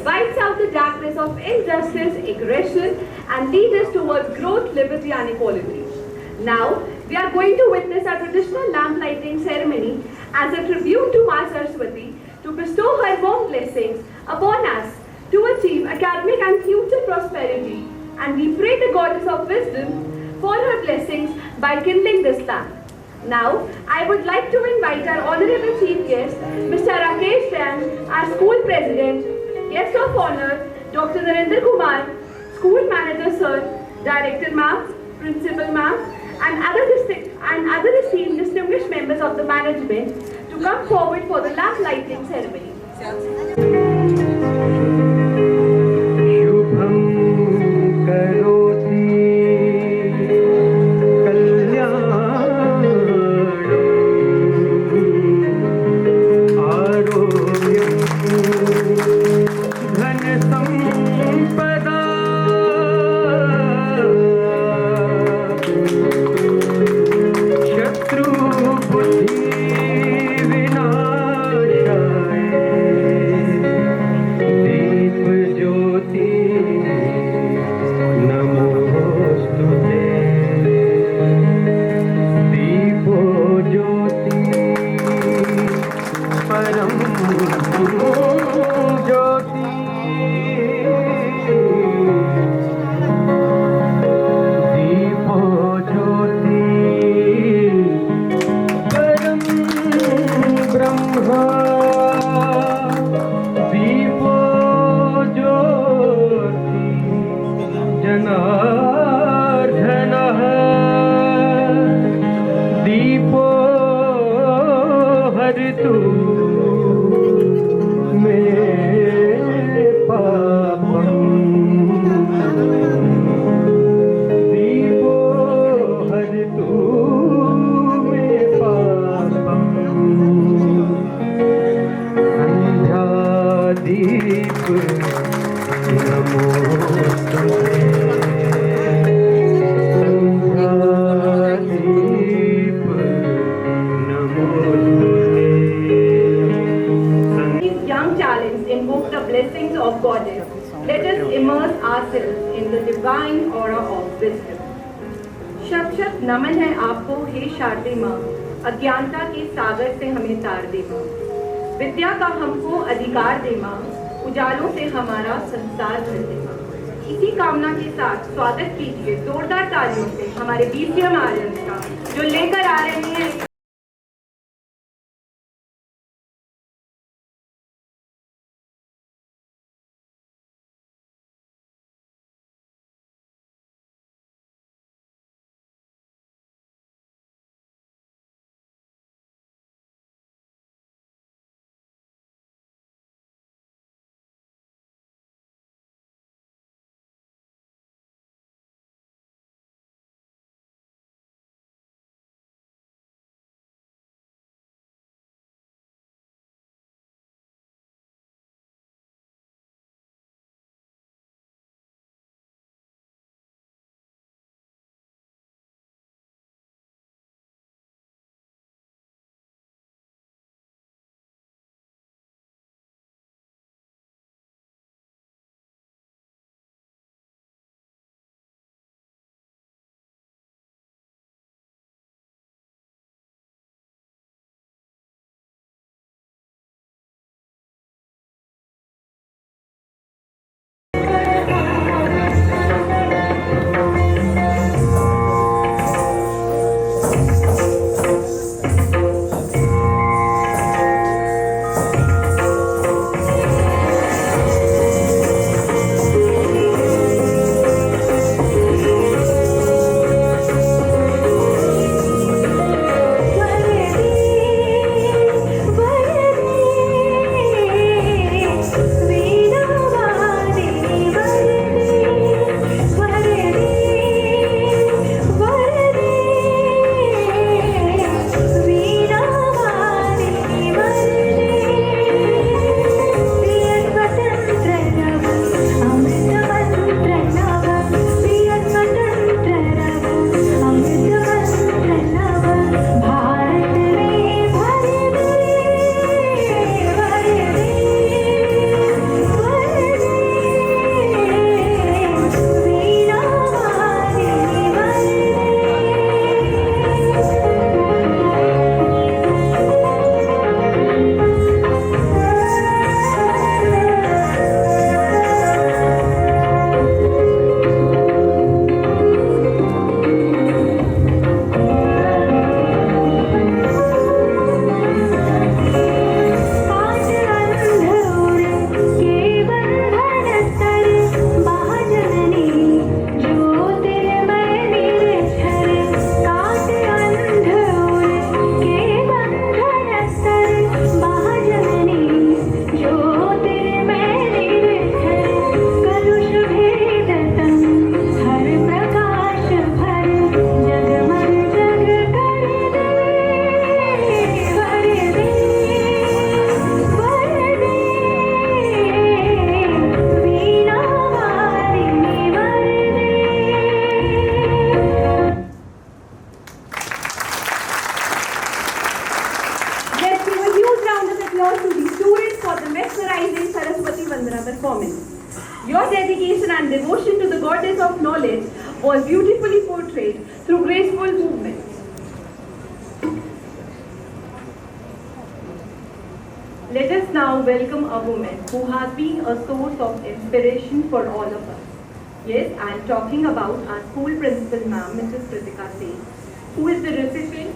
wipes out the darkness of injustice, aggression, and leads us towards growth, liberty, and equality. Now, we are going to witness a traditional lamp lighting ceremony as a tribute to Ma Saraswati to bestow her warm blessings upon us to achieve academic and future prosperity. And we pray the goddess of wisdom for her blessings by kindling this lamp. Now, I would like to invite our Honorable Chief Guest, Mr. Rakesh Jain, our School President, Guest of Honor, Dr. Narendra Kumar, School Manager Sir, Director Ma'am, Principal Ma'am, and other esteemed distinguished members of the management to come forward for the lamp lighting ceremony. Let us immerse ourselves in the divine aura of wisdom. शत शत नमन है आपको हे शारदे माँ, अज्ञानता के सागर से हमें तार दे माँ, विद्या का हमको अधिकार दे माँ, उजालों से हमारा संसार भर दे माँ। इसी कामना के साथ स्वागत कीजिए जोरदार तालियों से हमारे BCM आर्यन का, जो लेकर आ रहे हैं performance. Your dedication and devotion to the goddess of knowledge was beautifully portrayed through graceful movements. Let us now welcome a woman who has been a source of inspiration for all of us. Yes, I am talking about our school principal ma'am, Mrs. Kritika Seth, who is the recipient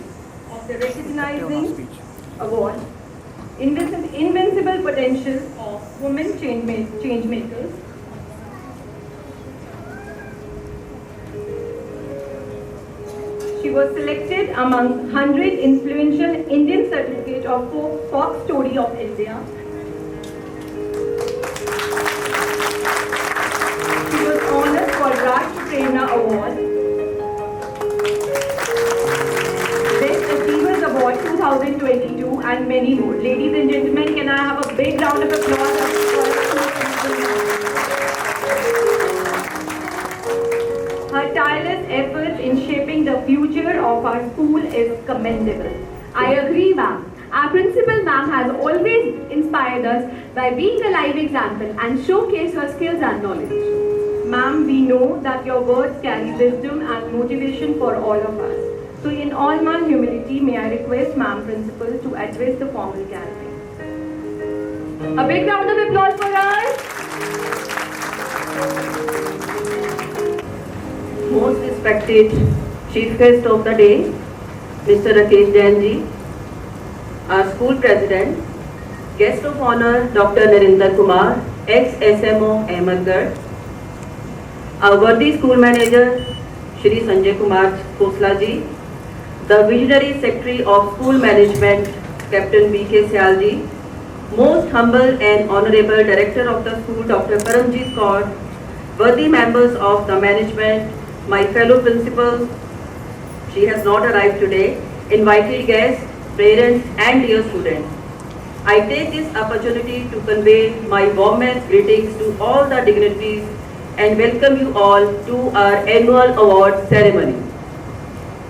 of the Recognizing Award, Invincible Potential of Women Changemakers. She was selected among 100 influential Indian certificate of folk story of India. She was honored for Rashtra Prerna Award, Best Achievers Award 2022 and many more. Ladies and gentlemen, can I have a big round of applause for her tireless efforts in shaping the future of our school is commendable. I agree, ma'am. Our principal ma'am has always inspired us by being a live example and showcase her skills and knowledge. Ma'am, we know that your words carry wisdom and motivation for all of us. So in all my humility, may I request Ma'am Principal to address the formal gathering. A big round of applause for her. Most respected Chief Guest of the day, Mr. Rakesh Jain ji, our school president, Guest of Honor, Dr. Narinder Kumar, ex-SMO Ahmedgarh, our worthy school manager, Shri Sanjay Kumar Khosla ji, the visionary secretary of school management, Captain B.K. Syal ji, most humble and honorable director of the school, Dr. Paramjit Kaur, worthy members of the management, my fellow principals, she has not arrived today, invited guests, parents and dear students. I take this opportunity to convey my warmest greetings to all the dignitaries and welcome you all to our annual award ceremony.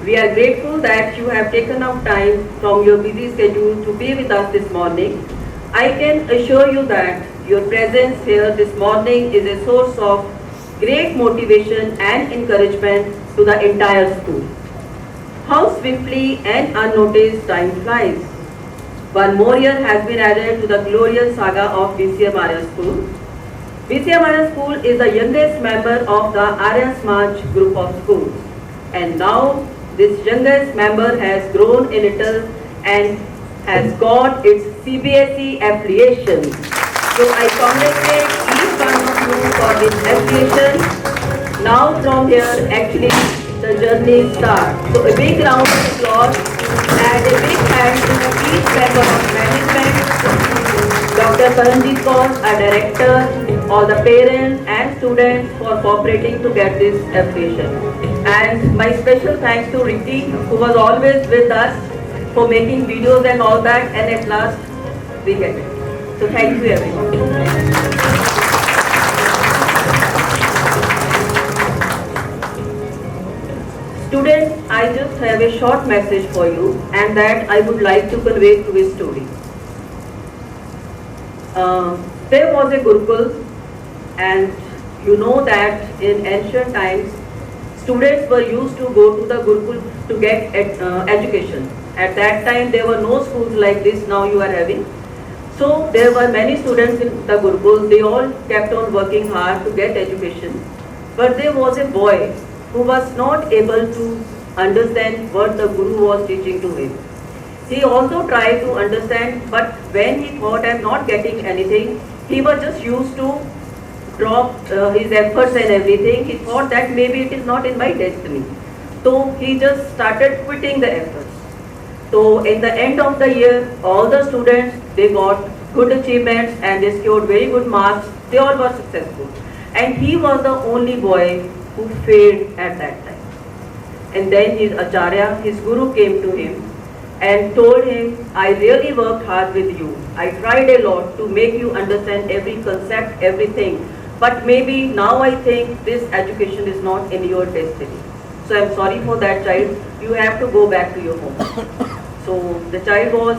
We are grateful that you have taken out time from your busy schedule to be with us this morning. I can assure you that your presence here this morning is a source of great motivation and encouragement to the entire school. How swiftly and unnoticed time flies. One more year has been added to the glorious saga of BCM Arya School. BCM Arya School is the youngest member of the Arya Samaj group of schools. And now this youngest member has grown a little and has got its CBSE affiliation. So I congratulate each one of you for this affiliation. Now from here actually the journey starts. So a big round of applause and a big hand to each member of management, Dr. Paramjit Kaur, our director, all the parents and students for cooperating to get this affiliation. And my special thanks to Ritti, who was always with us for making videos and all that, and at last we get it. So thank you everyone. Students, I just have a short message for you and that I would like to convey through a story. There was a Gurukul, and you know that in ancient times students were used to go to the Gurukul to get education. At that time there were no schools like this now you are having. So there were many students in the Gurukul. They all kept on working hard to get education. But there was a boy who was not able to understand what the Guru was teaching to him. He also tried to understand, but when he thought I'm not getting anything, he was just used to drop his efforts and everything. He thought that maybe it is not in my destiny. So he just started quitting the efforts. So in the end of the year, all the students, they got good achievements and they scored very good marks. They all were successful. And he was the only boy who failed at that time. And then his Acharya, his Guru came to him and told him, I really worked hard with you. I tried a lot to make you understand every concept, everything. But maybe now I think this education is not in your destiny. So I'm sorry for that child. You have to go back to your home. So the child was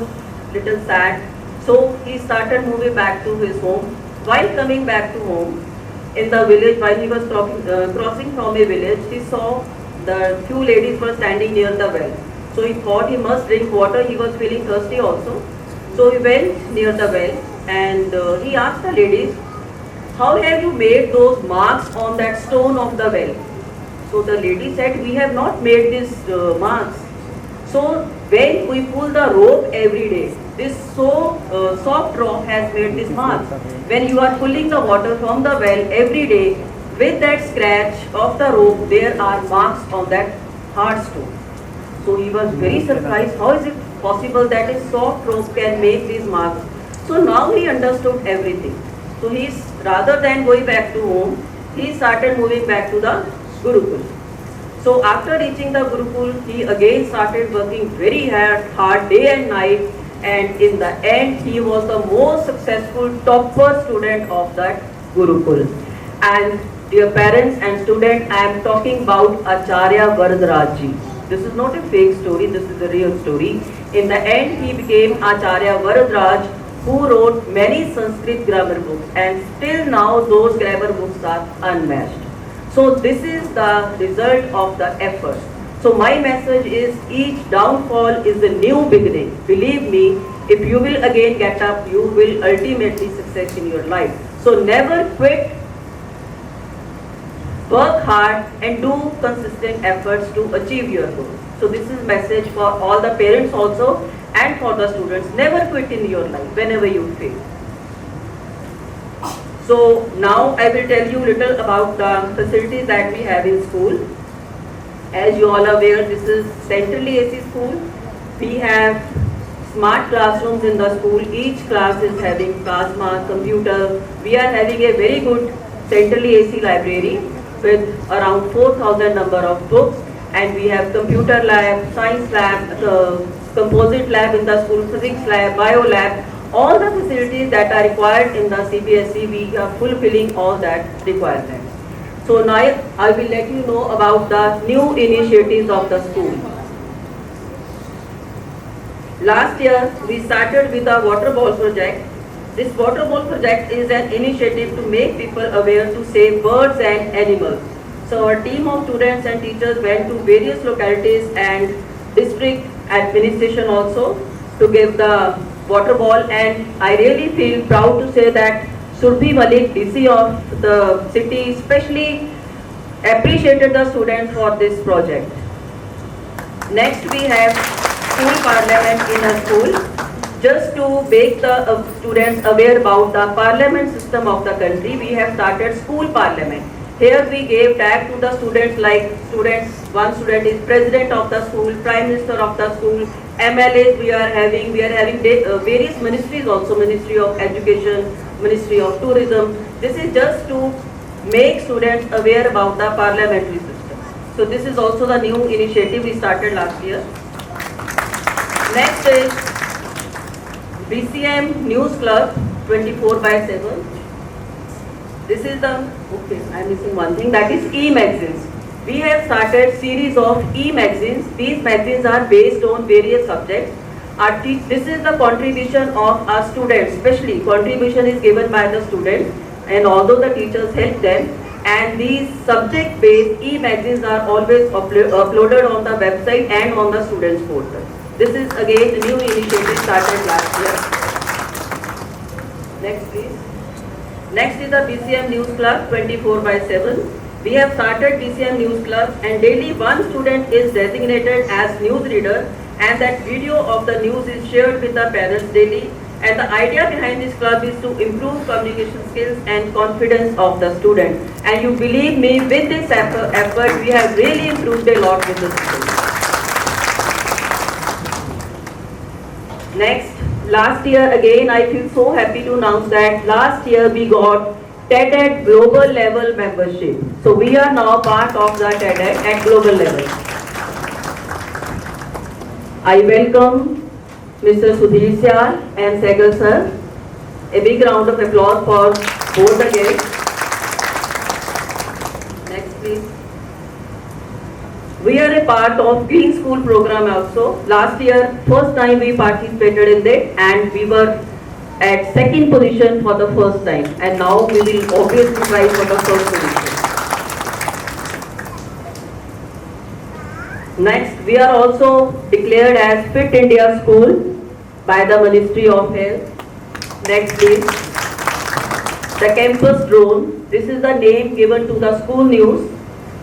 little sad. So he started moving back to his home. While coming back to home, in the village, while he was crossing from a village, he saw the few ladies were standing near the well. So he thought he must drink water. He was feeling thirsty also. So he went near the well and he asked the ladies, how have you made those marks on that stone of the well? So the lady said, we have not made these marks. So when we pull the rope every day, this soft rope has made this marks. When you are pulling the water from the well every day, with that scratch of the rope, there are marks on that hard stone. So he was very surprised, how is it possible that a soft rope can make these marks? So now he understood everything. So he's, rather than going back to home, he started moving back to the Gurukul. So after reaching the Gurukul, he again started working very hard day and night, and in the end he was the most successful topper student of that Gurukul. And dear parents and students, I am talking about Acharya Varadaraj ji. This is not a fake story, this is a real story. In the end, he became Acharya Varadraj, who wrote many Sanskrit grammar books, and still now those grammar books are unmatched. So this is the result of the effort. So my message is, each downfall is a new beginning. Believe me, if you will again get up, you will ultimately success in your life. So never quit, work hard and do consistent efforts to achieve your goals. So this is message for all the parents also and for the students. Never quit in your life whenever you fail. So now I will tell you little about the facilities that we have in school. As you all are aware, this is centrally AC school. We have smart classrooms in the school. Each class is having plasma, computer. We are having a very good centrally AC library with around 4,000 number of books, and we have computer lab, science lab, composite lab in the school, physics lab, bio lab. All the facilities that are required in the CBSE, we are fulfilling all that requirements. So now I will let you know about the new initiatives of the school. Last year we started with the water ball project. This water ball project is an initiative to make people aware to save birds and animals. So our team of students and teachers went to various localities and district administration also to give the water ball, and I really feel proud to say that Surbhi Malik, DC of the city, especially appreciated the students for this project. Next we have school parliament in a school. Just to make the students aware about the parliament system of the country, we have started school parliament. Here we gave tag to the students, like one student is president of the school, prime minister of the school, MLAs we are having various ministries also, Ministry of Education, Ministry of Tourism. This is just to make students aware about the parliamentary system. So this is also the new initiative we started last year. Next is BCM News Club 24/7. This is the, okay, I am missing one thing, that is e-magazines. We have started series of e-magazines. These magazines are based on various subjects. This is the contribution of our students, especially contribution is given by the students, and although the teachers help them, and these subject-based e-magazines are always uploaded on the website and on the students' portal. This is again the new initiative started last year. Next please. Next is the BCM News Club 24/7. We have started BCM News Club, and daily one student is designated as news reader, and that video of the news is shared with the parents daily. And the idea behind this club is to improve communication skills and confidence of the student. And you believe me, with this effort, we have really improved a lot with the students. Next, last year again, I feel so happy to announce that last year we got TEDx global level membership. So we are now part of the TEDx at global level. I welcome Mr. Sudhir Syal and Sehgal sir. A big round of applause for both the guests. Next please. We are a part of Clean School program also. Last year, first time we participated in that, and we were at second position for the first time, and now we will obviously try for the first position. Next, we are also declared as Fit India School by the Ministry of Health. Next please. The campus drone. This is the name given to the school news.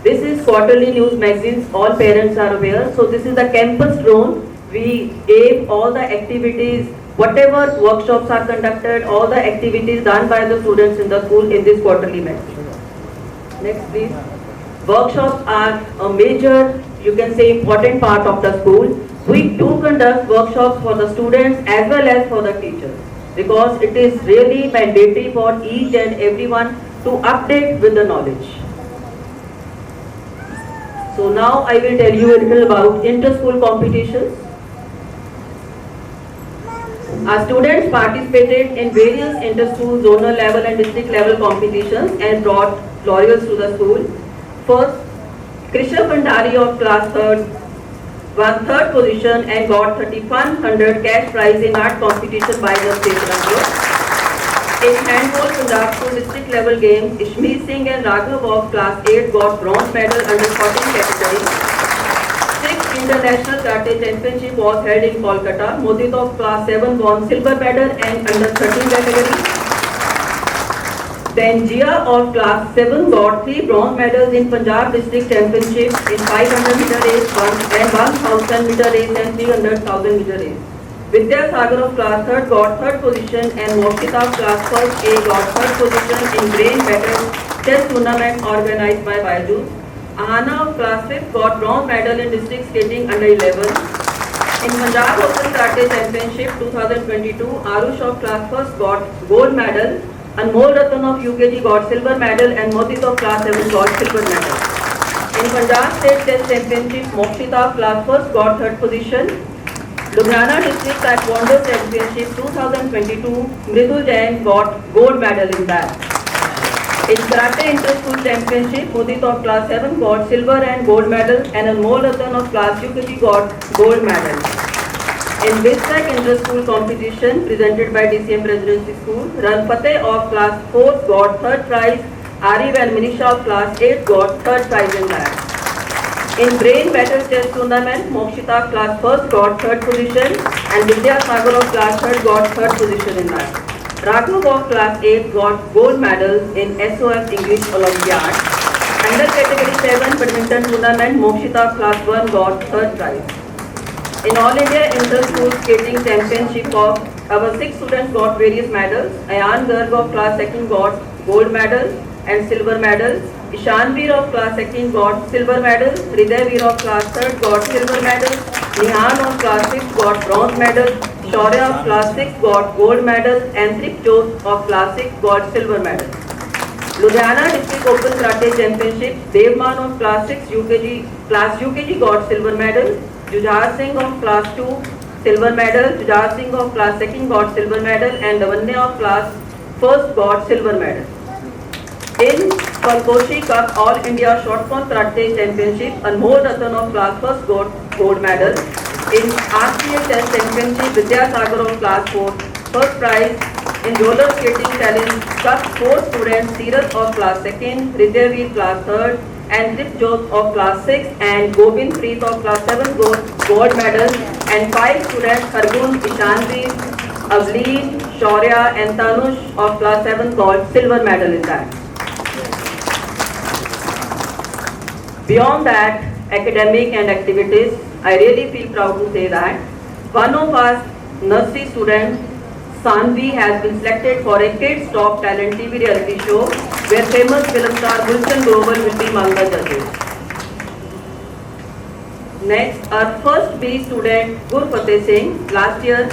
This is quarterly news magazines, all parents are aware. So this is the campus drone. We gave all the activities, whatever workshops are conducted, all the activities done by the students in the school in this quarterly magazine. Next please. Workshops are a major, you can say, important part of the school. We do conduct workshops for the students as well as for the teachers, because it is really mandatory for each and everyone to update with the knowledge. So now I will tell you a little about inter-school competitions. Our students participated in various inter-school, zonal level and district level competitions and brought laurels to the school. First, Krisha Bhandari of class 3rd won third position and got 3100 cash prize in art competition by the state group. In handball Punjab School district level games, Ishmeet Singh and Raghav of class 8 got bronze medal under 14 category. 6th International Karate Championship was held in Kolkata. Modit of class 7 won silver medal and under 13 category. Then Jia of class 7 got 3 bronze medals in Punjab District Championship in 500 meter race and 1000 meter race and 300,000 meter race. Vidya Sagar of class 3rd got 3rd position and Mokshita of class 1st A got 3rd position in grain battle chess tournament organized by Byju's. Ahana of class 5th got bronze medal in district skating under 11. In Punjab Open Karate Championship 2022, Arush of class 1st got gold medal. Anmol Ratan of UKG got silver medal and Modit of class 7 got silver medal. In Punjab State Chess Championship, Mokshita of class 1st got 3rd position. Ludhiana District Taekwondo Championship 2022, Mridul Jain got gold medal in that. In Karate Inter-School Championship, Modit of class 7 got silver and gold medal and Anmol Ratan of class UKG got gold medal. In District Inter-School Competition presented by DCM Residency School, Ran Fateh of class 4 got 3rd prize, Arif and Minisha of class 8 got 3rd prize in that. In Brain Battle Chess Tournament, Mokshita class 1st got 3rd position and Vidya Sagar of class 3rd got 3rd position in that. Raghav of class 8 got gold medals in SOF English Olympiad. Under category 7 badminton tournament, Mokshita class 1 got 3rd prize. In All India Inter-School Skating Championship of our 6 students got various medals. Ayan Garg of class 2nd got gold medal and silver medal. Ishanveer of class 2nd got silver medal. Hridayveer of class 3rd got silver medal. Nihan of class 6th got bronze medal. Shaurya of class 6 got gold medal and Tripjot of class 6 got silver medal. Ludhiana District Open Karate Championship, Devman of class 6 UKG got silver medal. Jujhar Singh of class 2 silver medal. Jujhar Singh of class 2nd got silver medal and Lavanya of class 1st got silver medal. In Kalkoshi Cup All India Shotput Karate Championship, Anmol Ratan of class 1st got gold medal. In RCA Chess Championship, Vidya Sagar of class 4 first prize. In Roller Skating Challenge Cup, 4 students, Sirat of class 2nd, Hridayveer class 3rd and Tripjot of class 6 and Gobind Preet of class 7 got gold medal and 5 students, Hargun, Ishanveer, Avleen, Shaurya and Tanush of class 7 got silver medal in that. Beyond that, academic and activities, I really feel proud to say that one of our nursery students, Sanvi, has been selected for a Kids Top Talent TV reality show where famous film star Gulshan Global will be among the judges. Next, our first B student, Gurfateh Singh, last year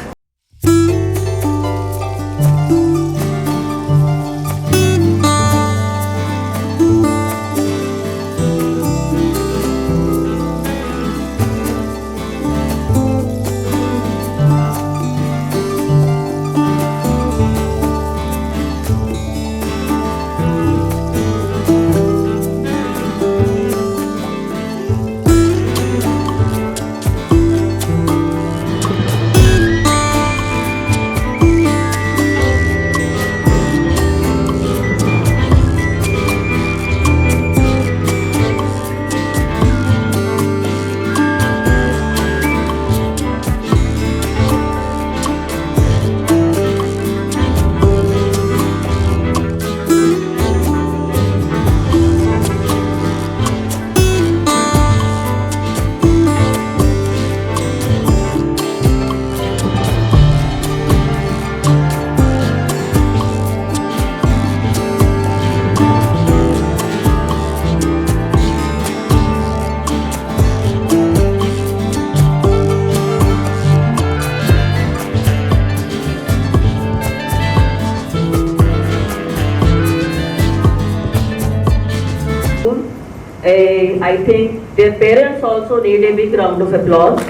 I think their parents also need a big round of applause.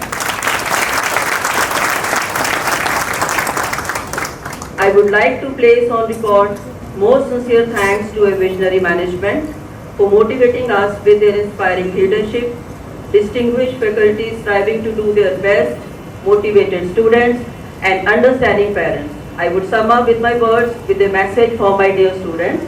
I would like to place on record most sincere thanks to a visionary management for motivating us with their inspiring leadership, distinguished faculty striving to do their best, motivated students, and understanding parents. I would sum up with my words with a message for my dear students.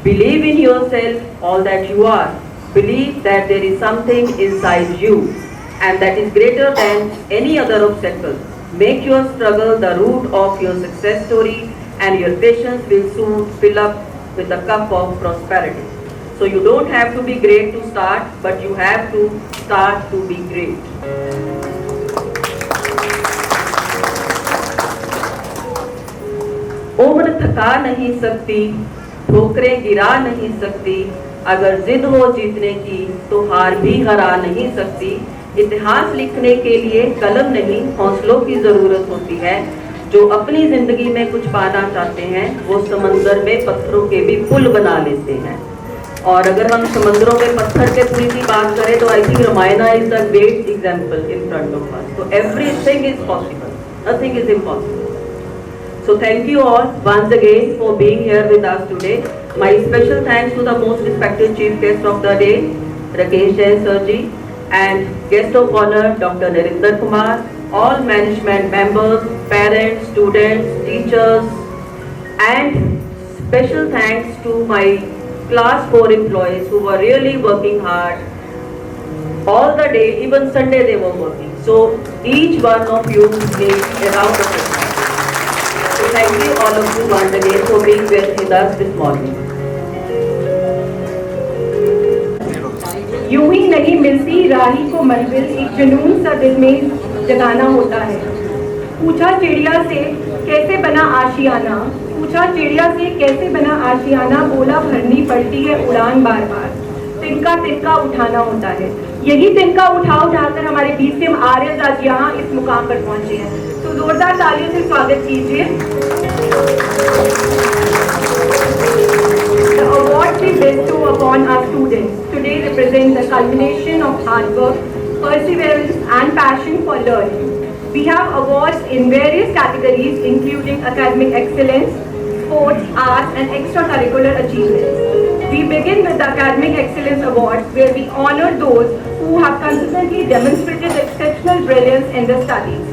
Believe in yourself, all that you are. Believe that there is something inside you and that is greater than any other obstacle. Make your struggle the root of your success story, and your patience will soon fill up with the cup of prosperity. So you don't have to be great to start, but you have to start to be great. उम्र थका नहीं सकती, ठोकरें गिरा नहीं सकती, अगर जिद हो जीतने की तो हार भी हरा नहीं सकती। इतिहास लिखने के लिए कलम नहीं हौसलों की जरूरत होती है। जो अपनी जिंदगी में कुछ पाना चाहते हैं वो समंदर में पत्थरों के भी पुल बना लेते हैं। और अगर हम समंदरों में पत्थर के पुल की बात करें तो I think Ramayana is the great example in front of us. So everything is possible, nothing is impossible. So thank you all once again for being here with us today. My special thanks to the most respected chief guest of the day, Rakesh Jain Sir ji, and guest of honor Dr. Narinder Kumar, all management members, parents, students, teachers, and special thanks to my class 4 employees who were really working hard all the day, even Sunday they were working. So each one of you needs a round of applause. So thank you all of you once again for being with us this morning. यूं ही नहीं मिलती राही को मंजिल, एक जुनून सा दिल में जगाना होता है। पूछा चिड़िया से कैसे बना आशियाना, पूछा चिड़िया से कैसे बना आशियाना, बोला भरनी पड़ती है उड़ान बार बार, तिनका तिनका उठाना होता है। यही तिनका उठाकर हमारे बीच से हम आर्यन आज यहाँ इस मुकाम पर पहुंचे हैं। तो जोरदार तालियों से स्वागत कीजिए। The awards we bestow upon our students today represent the culmination of hard work, perseverance, and passion for learning. We have awards in various categories, including academic excellence, sports, arts, and extracurricular achievements. We begin with the Academic Excellence Awards, where we honor those who have consistently demonstrated exceptional brilliance in their studies.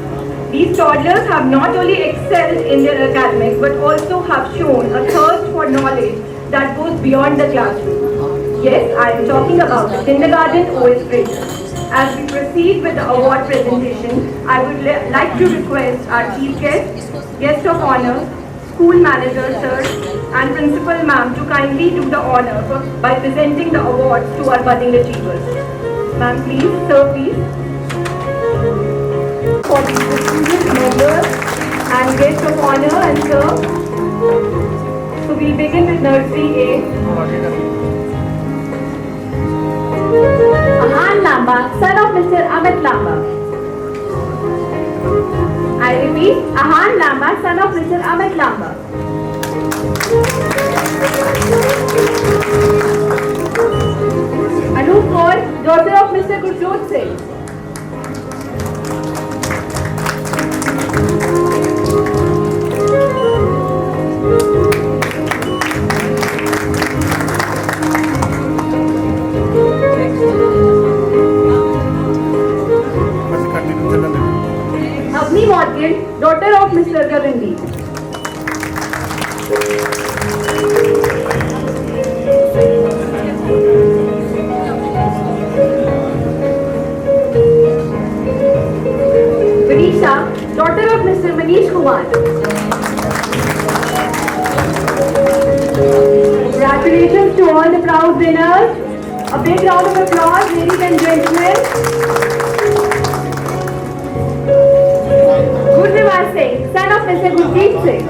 These toddlers have not only excelled in their academics, but also have shown a thirst for knowledge that goes beyond the classroom. Yes, I am talking about the kindergarten OS graders. As we proceed with the award presentation, I would like to request our chief guest of honor, school manager sir, and principal ma'am to kindly do the honor by presenting the awards to our budding achievers. Ma'am, please, sir, please. For the distinguished members and guests of honor and sir. So we'll begin with nursery A. Ahan Lamba, son of Mr. Amit Lamba. I repeat, Ahan Lamba, son of Mr. Amit Lamba. Anup Kaur, daughter of Mr. Gurjot Singh. Avni Morgan, daughter of Mr. Gavindi. Vanisha, daughter of Mr. Manish Kumar. Congratulations to all the proud winners. A big round of applause, ladies and gentlemen. Gurnivar Singh, son of Mr. Gurjeet Singh.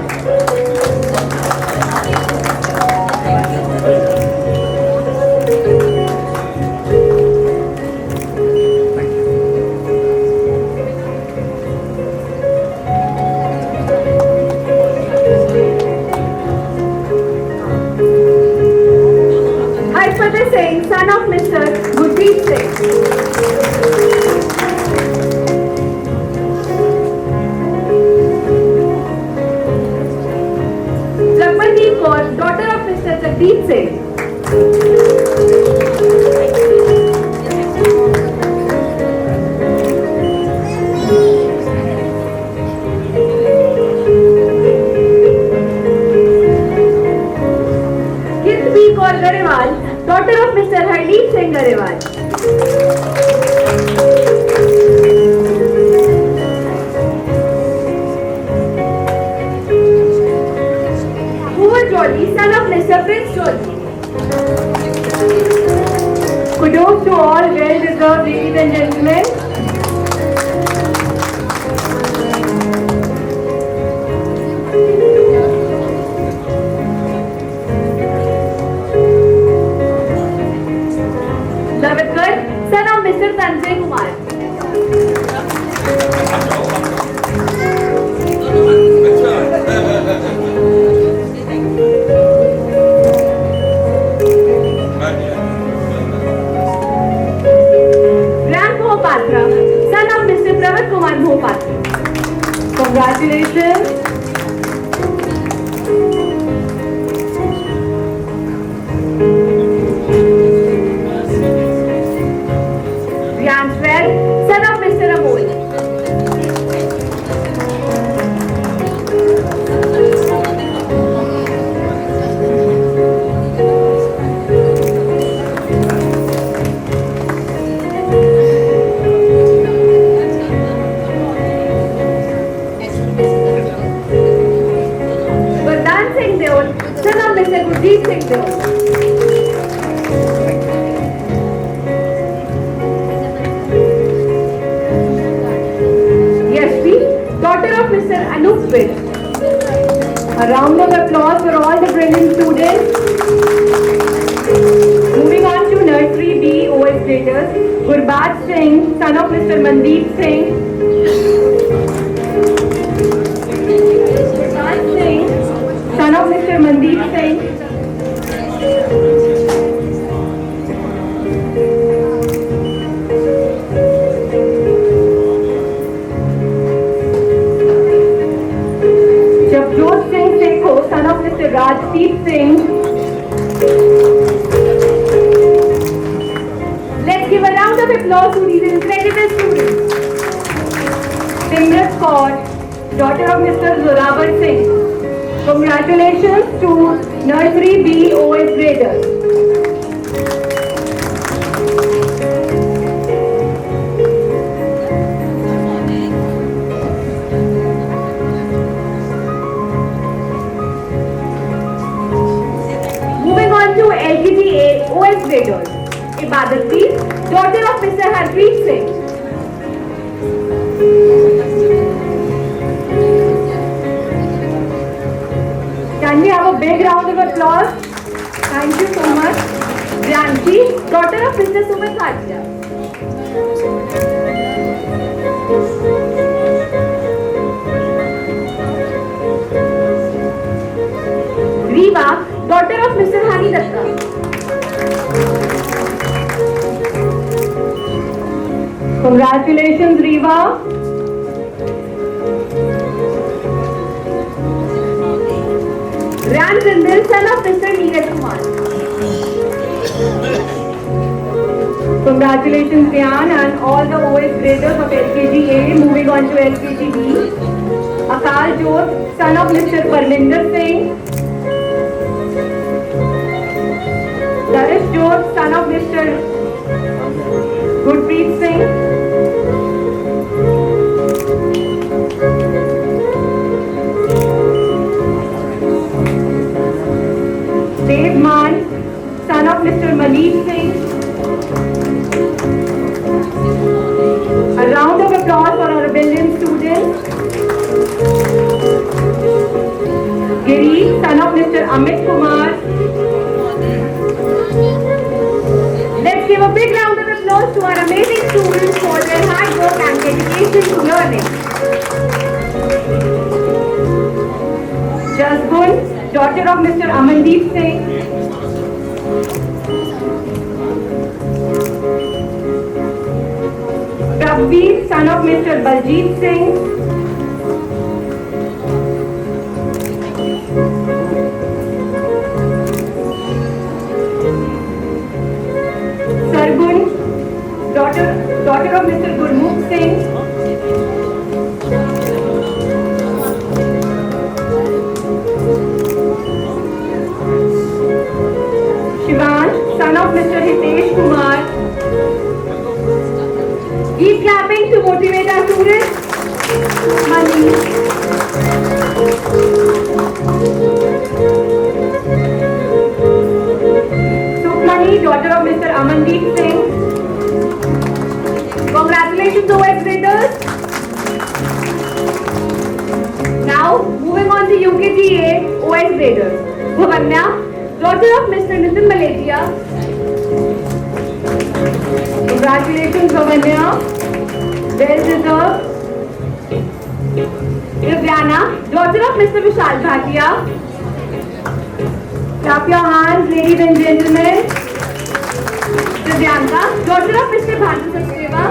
Harshpatri Singh, son of Mr. Gurjeet Singh. Lakmandeep Kaur, daughter of Mr. Jagdeep Singh. daughter of Mr. Hardeep Singh Garewal. Hoover Jolly, son of Mr. Prince Jolly. Kudos to all well-deserved ladies and gentlemen. Lavatkar, son of Mr. Tanjay Kumar. Ram Mohapatra, son of Mr. Pravat Kumar Mohapatra. Congratulations. Ram 12, son of Mr. Amol. Vardhan Singh Deol, son of Mr. Gurjeet Singh Deol. Yashvi, daughter of Mr. Anup Vitt. A round of applause for all the brilliant students. Moving on to Nursery B OS graders. Gurbaj Singh, son of Mr. Mandeep Singh. Gurbaj Singh, son of Mr. Mandeep Singh. Javjot Singh Sekho, son of Mr. Rajdeep Singh. Let's give a round of applause to these incredible students. Simrat Kaur, daughter of Mr. Zorawar Singh. Congratulations to Nursery B OS graders. Moving on to LKG A OS graders. Ibadati, daughter of Mr. Harpreet Singh. Can we have a big round of applause? Thank you so much. Janki, daughter of Mr. Sumit Bhatia. Riva, daughter of Mr. Hani Datta. Congratulations, Riva. Ram Zindal, son of Mr. Neeraj Kumar. Congratulations, Ryan, and all the OS graders of LKG A. Moving on to LKG B. Akal Jot, son of Mr. Parminder Singh. Darish Jot, son of Mr. Gurpreet Singh. Dev Man, son of Mr. Manish Singh. A round of applause for our brilliant students. Giri, son of Mr. Amit Kumar. Let's give a big round of applause to our amazing students for their hard work and dedication to learning. Jasgun, daughter of Mr. Amandeep Singh. Prabveer, son of Mr. Baljeet Singh. Sargun, daughter of Mr. Gurmukh Singh. Shivan, son of Mr. Mr. Hitesh Kumar. Keep clapping to motivate our students. Sukhmani, daughter of Mr. Amandeep Singh. Congratulations, OS graders. Now, moving on to UKGA OS graders. Bhavanya, daughter of Mr. Nitin Malatia. Congratulations, Bhavanya. Well deserved. Divyana, daughter of Mr. Vishal Bhatia. Clap your hands, ladies and gentlemen. Divyanka, daughter of Mr. Bhanu Sachdeva.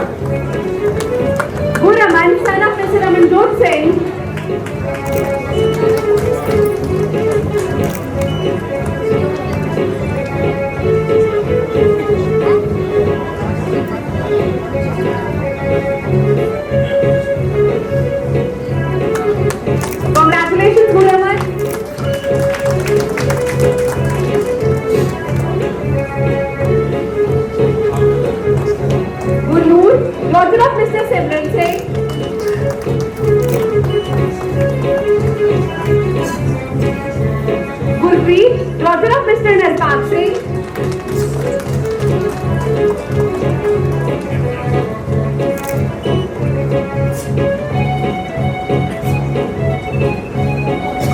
Guraman, son of Mr. Amanjot Singh. Congratulations, Guraman. Gurnoor, daughter of Mr. Simran Singh. Gurpreet, daughter of Mr. Nirpak Singh.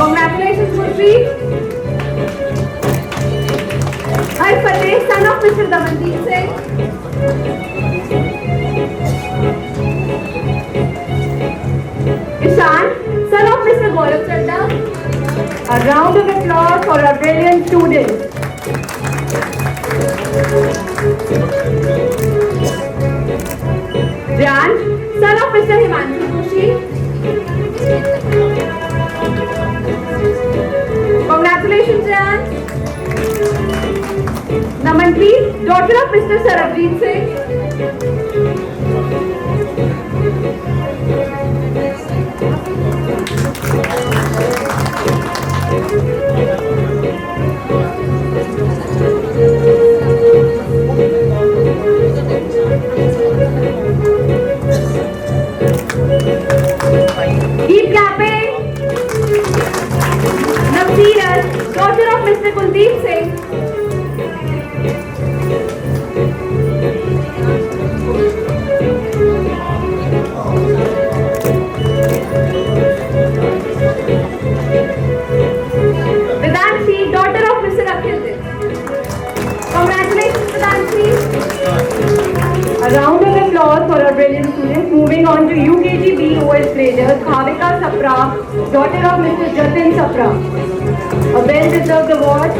Congratulations, Gurpreet. Har Fateh, son of Mr. Damandeep Singh. Ishan, son of Mr. Gaurav Chadda. A round of applause for our brilliant students. Jan, son of Mr. Himanshu Joshi. Congratulations, Jan. Namanpreet, daughter of Mr. Sarabjit Singh. Keep clapping. Navseerat, daughter of Mr. Kuldeep Singh. Vedanshi, daughter of Mr. Akhil Singh. Congratulations, Vedanshi. A round of applause for our brilliant students. Moving on to UKG BOS graders, Bhavika Sapra, daughter of Mr. Jatin Sapra. A well-deserved award.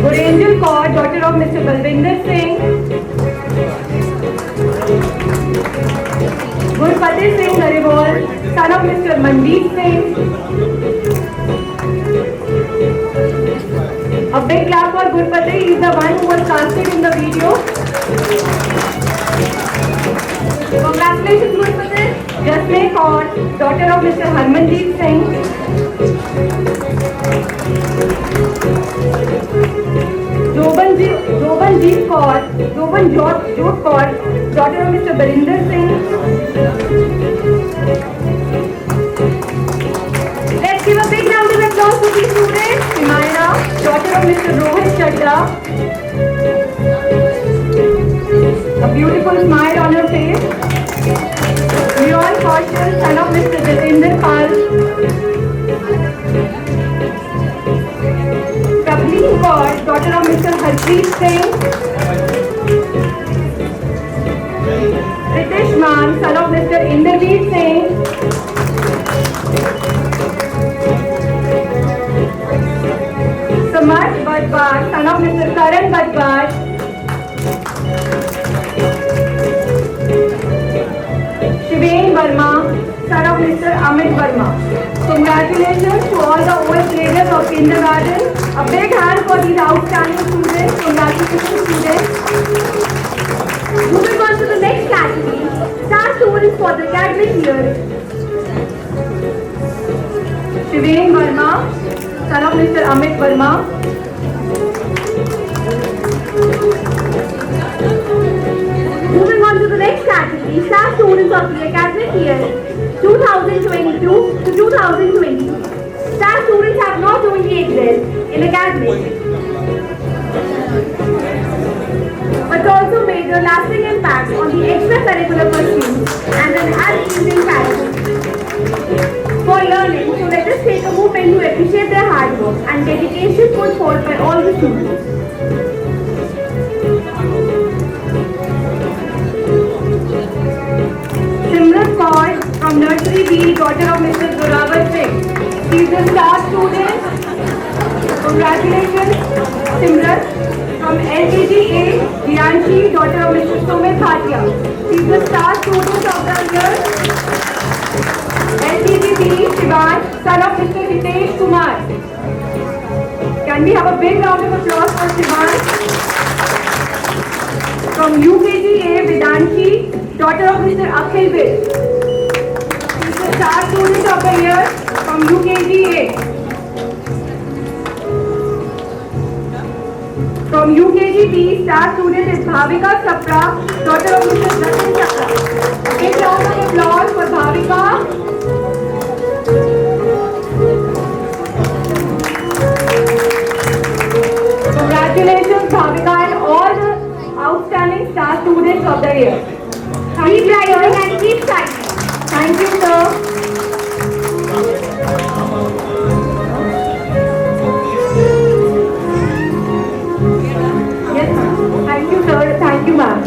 Gurangel Kaur, daughter of Mr. Balvinder Singh. Gurfateh Singh Narewal, son of Mr. Mandeep Singh. A big clap for Gurfateh. He is the one who was casted in the video. Congratulations, Gurfateh. Jasmine Kaur, daughter of Mr. Harmandeep Singh. Jobanjeet Kaur, Jobanjot Kaur, daughter of Mr. Barinder Singh. Let's give a big round of applause to these students. Himayra, daughter of Mr. Rohit Chadda. A beautiful smile on her face. Leon Kaushal, son of Mr. Jatinder Pal. Prableen Kaur, daughter of Mr. Harpreet Singh. Ritesh Man, son of Mr. Inderveer Singh. Samarth Badbar, son of Mr. Karan Badbar. Shivain Verma, son of Mr. Amit Verma. Congratulations to all the OS graders of kindergarten. A big hand for these outstanding students. Congratulations, students. Moving on to the next category, star students for the academic year. Shivain Verma, son of Mr. Amit Verma. of the academic year 2022 to 2023. Star students have not only excelled in academics, but also made a lasting impact on the extracurricular pursuits and an unyielding passion for learning. So let us take a moment to appreciate their hard work and dedication put forth by all the students. Simran Kaur from Nursery B, daughter of Mr. Zorawar Singh. She is a star student. Congratulations, Simran. From LKG A, Dianshi, daughter of Mr. Sumit Bhatia. She is the star student of the year. LKG B, Shivan, son of Mr. Hitesh Kumar. Can we have a big round of applause for Shivan? From UKG A, Vedanshi, daughter of Mr. Akhil Vish. She is the star student of the year from UKG A. From UKG B, star student is Bhavika Sapra, daughter of Mr. Jatin Sapra. A big round of applause for Bhavika. Congratulations, Bhavika, and all the outstanding star students of the year. Keep rising and keep shining. Thank you, sir. Yes, ma'am. Thank you, sir. Thank you, ma'am.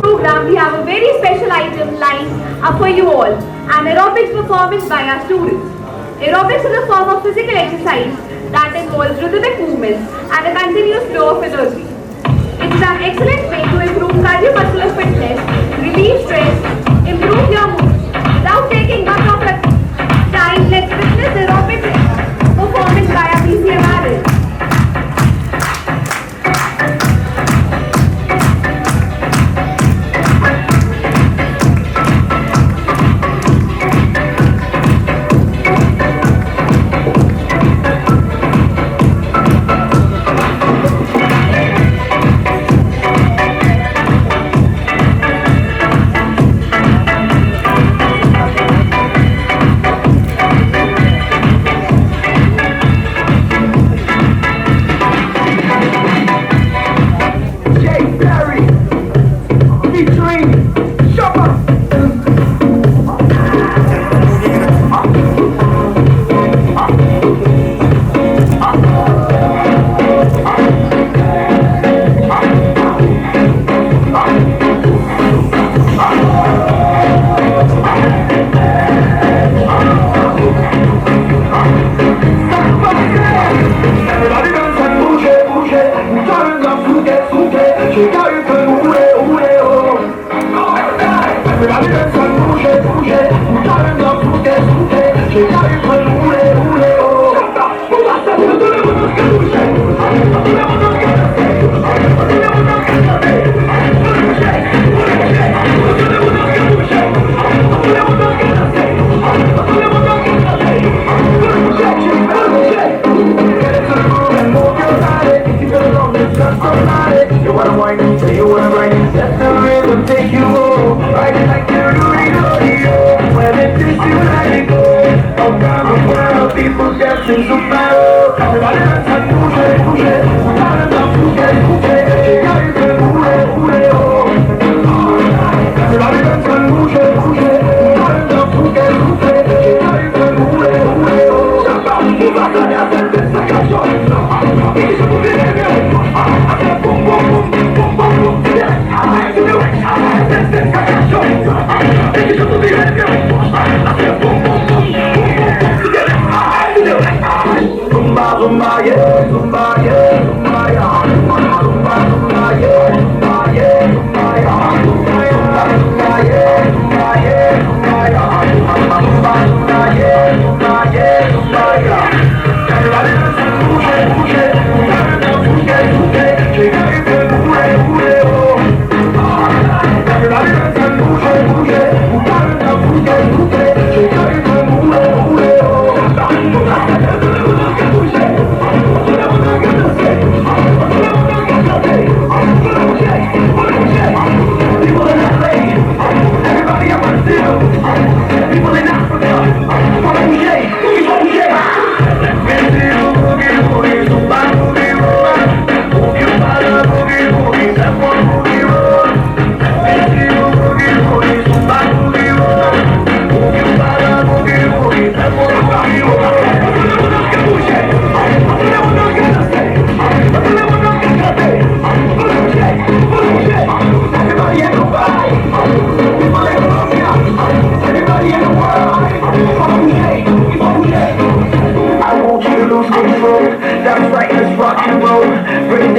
Program, we have a very special item lined up for you all, an aerobics performance by our students. Aerobics is a form of physical exercise that involves rhythmic movements and a continuous flow of energy. It is an excellent way to improve cardiovascular fitness, relieve stress, improve your mood. Without taking much of your time, let's witness aerobic performance by our BCMRS. You wanna whine, say you wanna grind, let the rhythm take you home. Ride it like you're doing rodeo. When it is you let it go. All around the world, people dancing to battle. Everybody dance and bouge, bouge. Everybody dance and bouge, bouge.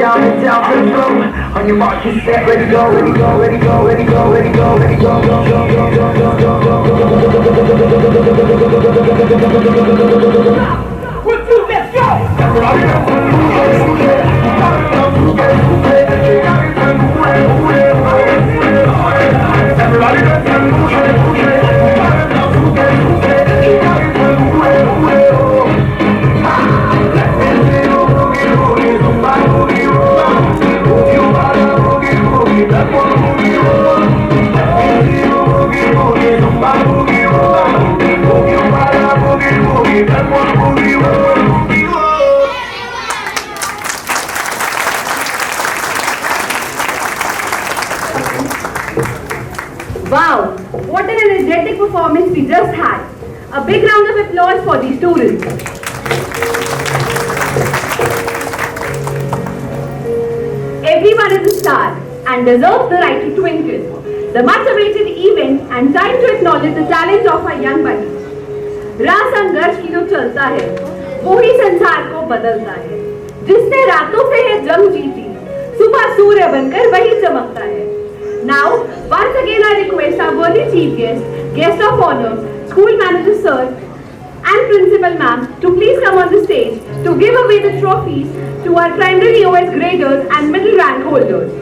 down and down for the flow. On your mark, get set, ready go, ready go, ready go, ready go, ready go, ready go, go, go, go, go, go, go, go, go. One, two, let's go. Wow, what an energetic performance we just had. A big round of applause for the students. Everyone is a star and deserves the right to twinkle. The much awaited event and time to acknowledge the talent of our young buddies. राह संघर्ष की जो चलता है वो ही संसार को बदलता है. जिसने रातों से है जंग जीती, सुबह सूर्य बनकर वही चमकता है. Now, once again I request our worthy chief guest of honor, school manager sir and principal ma'am to please come on the stage to give away the trophies to our primary OS graders and middle rank holders.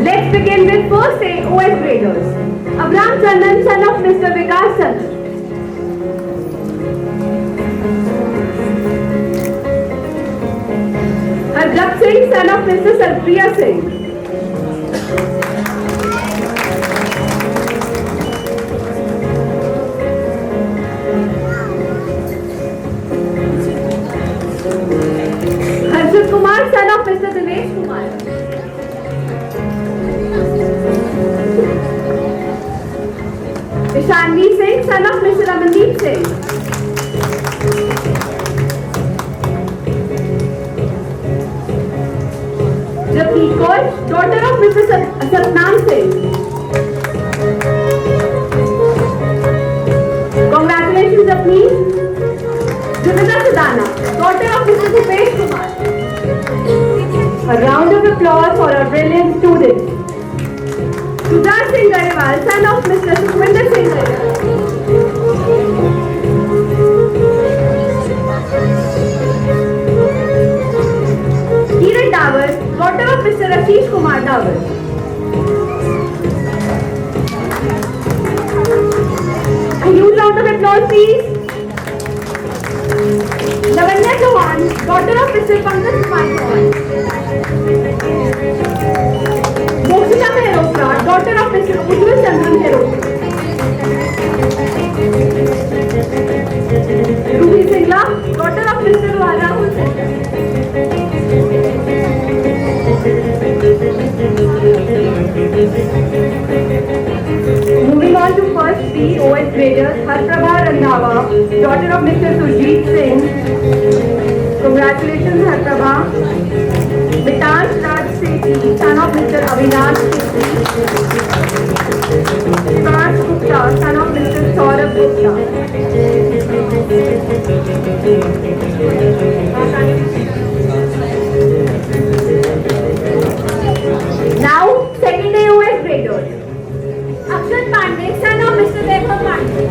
Let's begin with first OS graders. Abram Chandan, son of Mr. Vikas Chandan. Harjat Singh, son of Mr. Sarpriya Singh. Harshit Kumar, son of Mr. Dinesh Kumar. Ishanvi Singh, son of Mr. Amandeep Singh. Japneet Kaur, daughter of Mr. Satnam Singh. Congratulations, Japneet. Jyotika Sadana, daughter of Mr. Supesh Kumar. A round of applause for our brilliant students. Sudhar Singh Garewal, son of Mr. Sukhwinder Singh Garewal. Kiran Dawar, daughter of Mr. Ashish Kumar Dawar. A huge round of applause, please. Lavanya Chauhan, daughter of Mr. Pankaj Kumar Chauhan. Mokshita Mehrotra, daughter of Mr. Ujjwal Chandran Mehrotra. Ruhi Singla, daughter of Mr. Rahul Singla. Moving on to first B OS graders, Harprabha Randhawa, daughter of Mr. Surjit Singh. Congratulations, Harprabha. Vitansh Raj Sethi, son of Mr. Avinash Sethi. Shivansh Gupta, son of Mr. Saurabh Gupta. Now, second OS graders. Akshat Pandey, son of Mr. Vaibhav Pandey.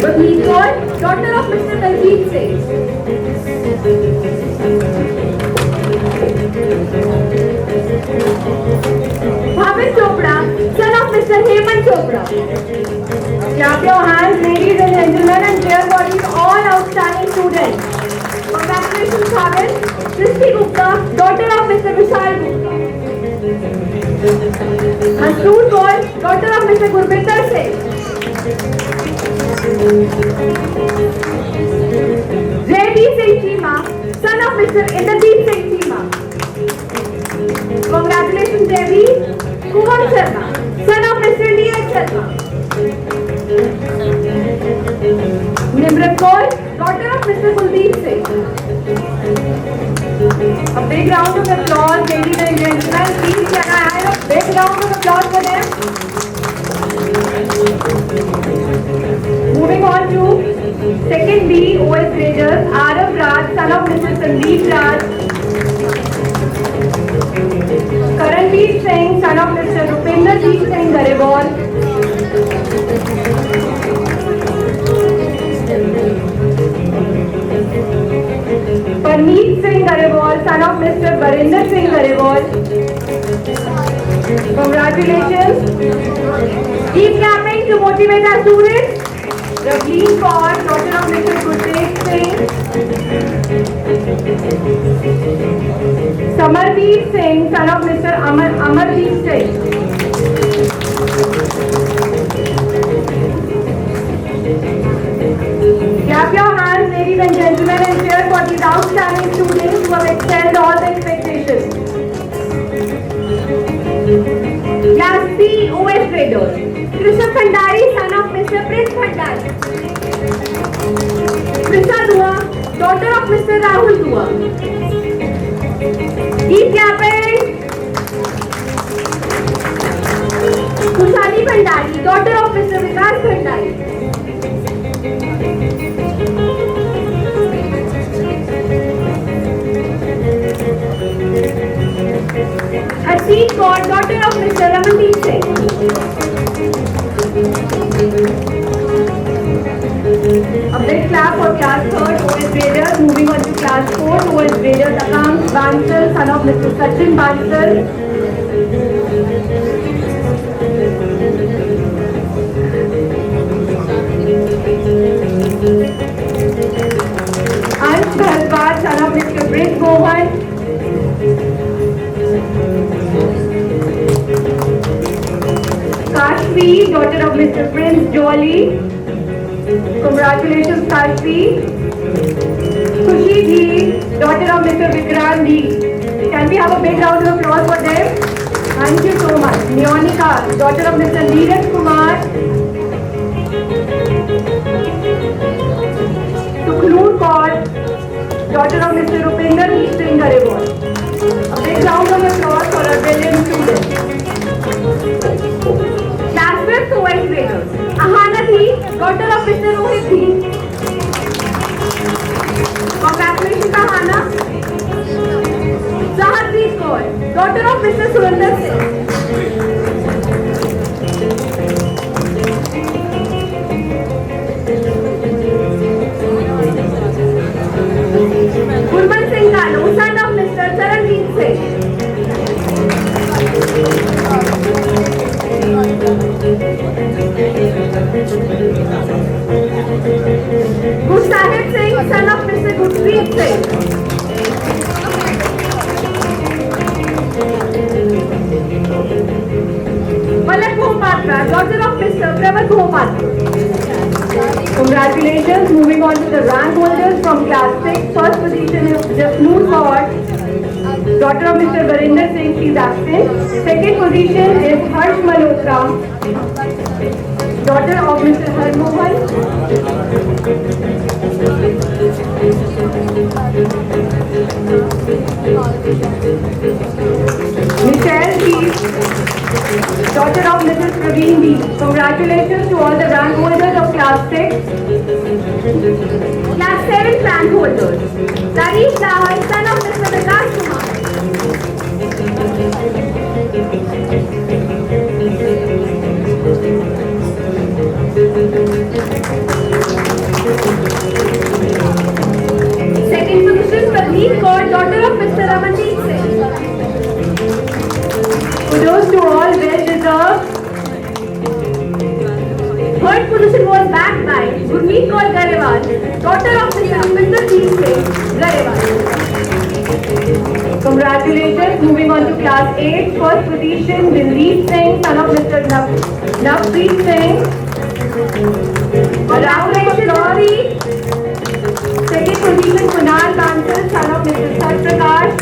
Bhavneet Kaur, daughter of Mr. Daljit Singh. Bhavin Chopra, son of Mr. Hemant Chopra. Clap your hands, ladies and gentlemen, and dear bodies, all outstanding students. Congratulations, Bhavin. Srishti Gupta, daughter of Mr. Vishal Gupta. Hasroor Kaur, daughter of Mr. Gurbinder Singh. Jaydeep Singh Cheema, son of Mr. Inderdeep Singh Cheema. Congratulations, Jaydeep. Kumar Sharma, son of Mr. D.S. Sharma. Nimrat Kaur, daughter of Mr. Kuldeep Singh. A big round of applause, ladies and gentlemen. Please can I have a big round of applause for them? graders, Arav Raj, son of Mr. Sandeep Raj. Karanveer Singh, son of Mr. Rupinder Jeet Singh Garewal. Parneet Singh Garewal, son of Mr. Barinder Singh Garewal. Congratulations. Keep clapping to motivate our students. Ravleen Kaur, daughter of Mr. Gurdeep Singh. Samarveer Singh, son of Mr. Amardeep Singh. Clap your hands, ladies and gentlemen, and cheer for these outstanding students who have excelled all the expectations. Class B OS graders. Krishna Bhandari, son of Mr. Prince Bhandari. Krishna Dua, daughter of Mr. Rahul Dua. Keep clapping. Kushali Bhandari, daughter of Mr. Vikas Bhandari. Harjeet Kaur, daughter of Mr. Ramandeep Singh. A big clap for class 3rd OS graders. Moving on to class 4th OS graders, Akam Bansal, son of Mr. Sachin Bansal. Ansh Bharadwaj, son of Mr. Brij Mohan. Kashvi, daughter of Mr. Prince Jolly. Congratulations, Kashvi. Khushi Ji, daughter of Mr. Vikrant Ji. Can we have a big round of applause for them? Thank you so much. Neonika, daughter of Mr. Neeraj Kumar. Sukhnoor Kaur, daughter of Mr. Rupinder Jeet Singh Garewal. A big round of applause for our brilliant students. Class 5th OS graders. Ahana Dhi, daughter of Mr. Rohit Dhi. Congratulations, Ahana. Saharpreet Kaur, daughter of Mr. Surinder Singh. Gurman Singh Kanu, son of Mr. Charanjeet Singh. Gurshahid Singh, son of Mr. Gurpreet Singh. Palak Mohapatra, daughter of Mr. Pravat Mohapatra. Congratulations. Moving on to the rank holders from class 6. First position is Jasnoor Kaur, daughter of Mr. Barinder Singh. She is absent. Second position is Harsh Malhotra, daughter of Mr. Harmohan. Michelle D, daughter of Mrs. Praveen D. Congratulations to all the rank holders of class 6. Class 7 rank holders. Tariq Lahar, son of Mr. Vikas Kumar. Second position, Parneet Kaur, daughter of Mr. Ramandeep Singh. Kudos to all, well deserved. Third position was backed by Gurmeet Kaur Garewal, daughter of Mr. Rupinder Jeet Singh Garewal. Congratulations. Moving on to class 8. First position, Dildeep Singh, son of Mr. Navpreet Singh. A round of applause. Second position, Kunal Bansal, son of Mr. Sat Prakash.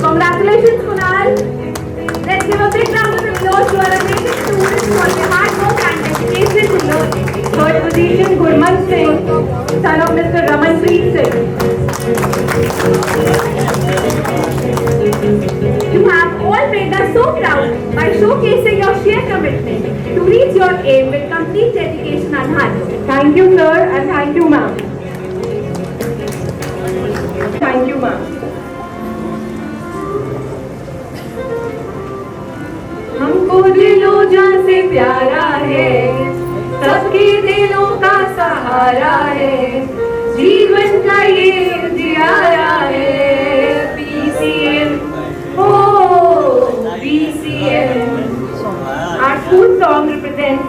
Congratulations, Kunal. Let's give a big round of applause to our amazing students for their hard work and dedication to learning. Third position, Gurman Singh, son of Mr. Ramanpreet Singh. You have all made us so proud by showcasing your sheer commitment to reach your aim with complete dedication and hard work. Thank you, sir, and thank you, ma'am. Thank you, ma'am. हमको दिलों जान से प्यारा है, सबके दिलों का सहारा है, जीवन का ये उजियारा है, PCM, oh PCM. Our school song represents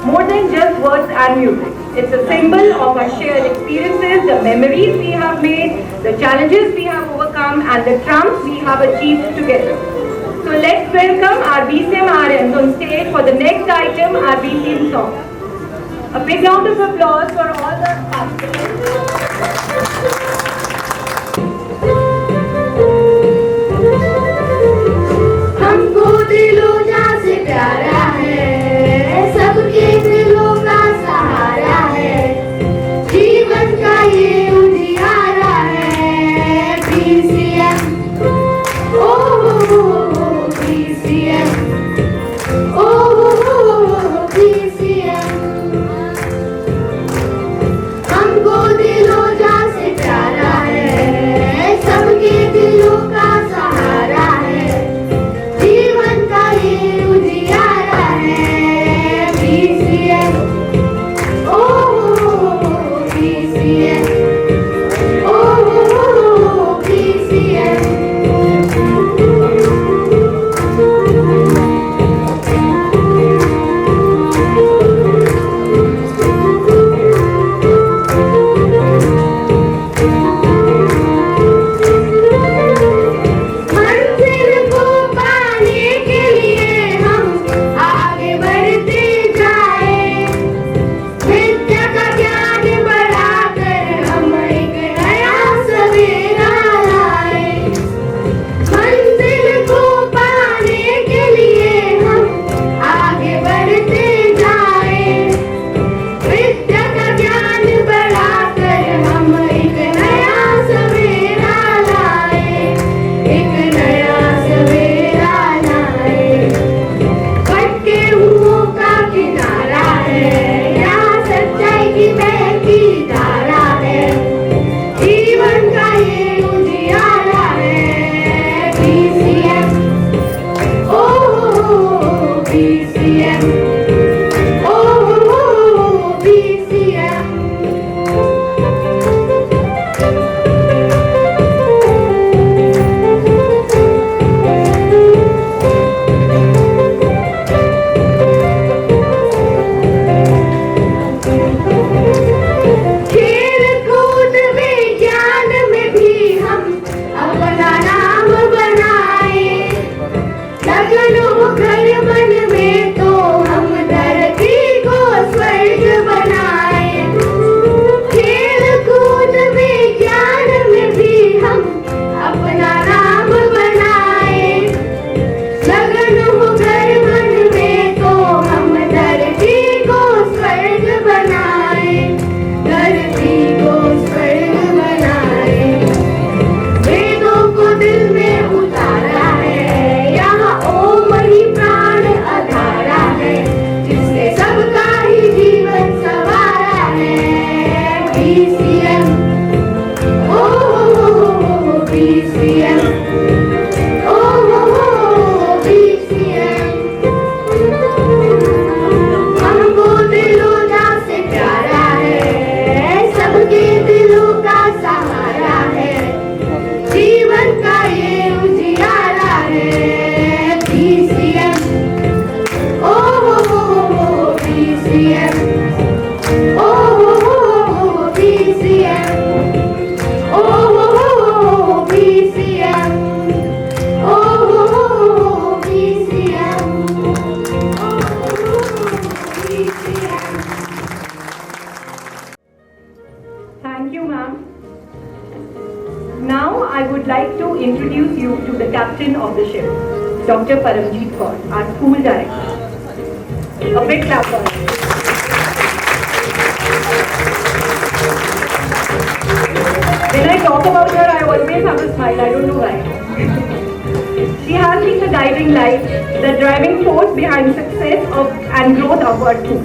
more than just words and music. It's a symbol of our shared experiences, the memories we have made, the challenges we have overcome, and the triumphs we have achieved together. So let's welcome our BCM RMs on stage for the next item, our BCM song. A big round of applause for all the participants. हमको दिलों जान से प्यारा है, सबके दिलों का सहारा है, जीवन का ये उजियारा है, PCM, oh PCM, oh PCM. हमको दिलों जान से प्यारा है, सबके दिलों का सहारा है, जीवन का ये उजियारा है, PCM, oh PCM, oh PCM. मंजिल को पाने के लिए हम आगे बढ़ते जाएं, विद्या का ज्ञान बढ़ाकर हम एक नया सवेरा लाएं। मंजिल को पाने के लिए हम आगे बढ़ते जाएं, विद्या का ज्ञान बढ़ाकर हम एक नया सवेरा लाएं, एक नया सवेरा लाएं। भटके हुओं का किनारा है, यहाँ सच्चाई की बहती धारा है, जीवन का ये उजियारा है, PCM, oh PCM, oh PCM. खेल कूद विज्ञान में भी हम अपना नाम बनाए, लगन हो घर मन में तो हम धरती को स्वर्ग बनाए। खेल कूद विज्ञान में भी हम अपना नाम बनाए, लगन हो घर मन में तो हम धरती को स्वर्ग बनाए, धरती को स्वर्ग बनाए। वेदों को दिल में उतारा है, यहाँ ओम ही प्राण आधारा है, जिसने सबका ही जीवन संवारा है, PCM, oh PCM, oh PCM. हमको दिलों जान से प्यारा है, सबके दिलों का सहारा है, जीवन का ये उजियारा है, PCM, oh PCM, oh PCM, oh PCM, oh PCM, PCM. Thank you, ma'am. Now I would like to introduce you to the captain of the ship, Dr. Paramjeet Kaur, our school director. A big clap for her. When I talk about her, I always have a smile. I don't know why. She has been the guiding light, the driving force behind success and growth of our school.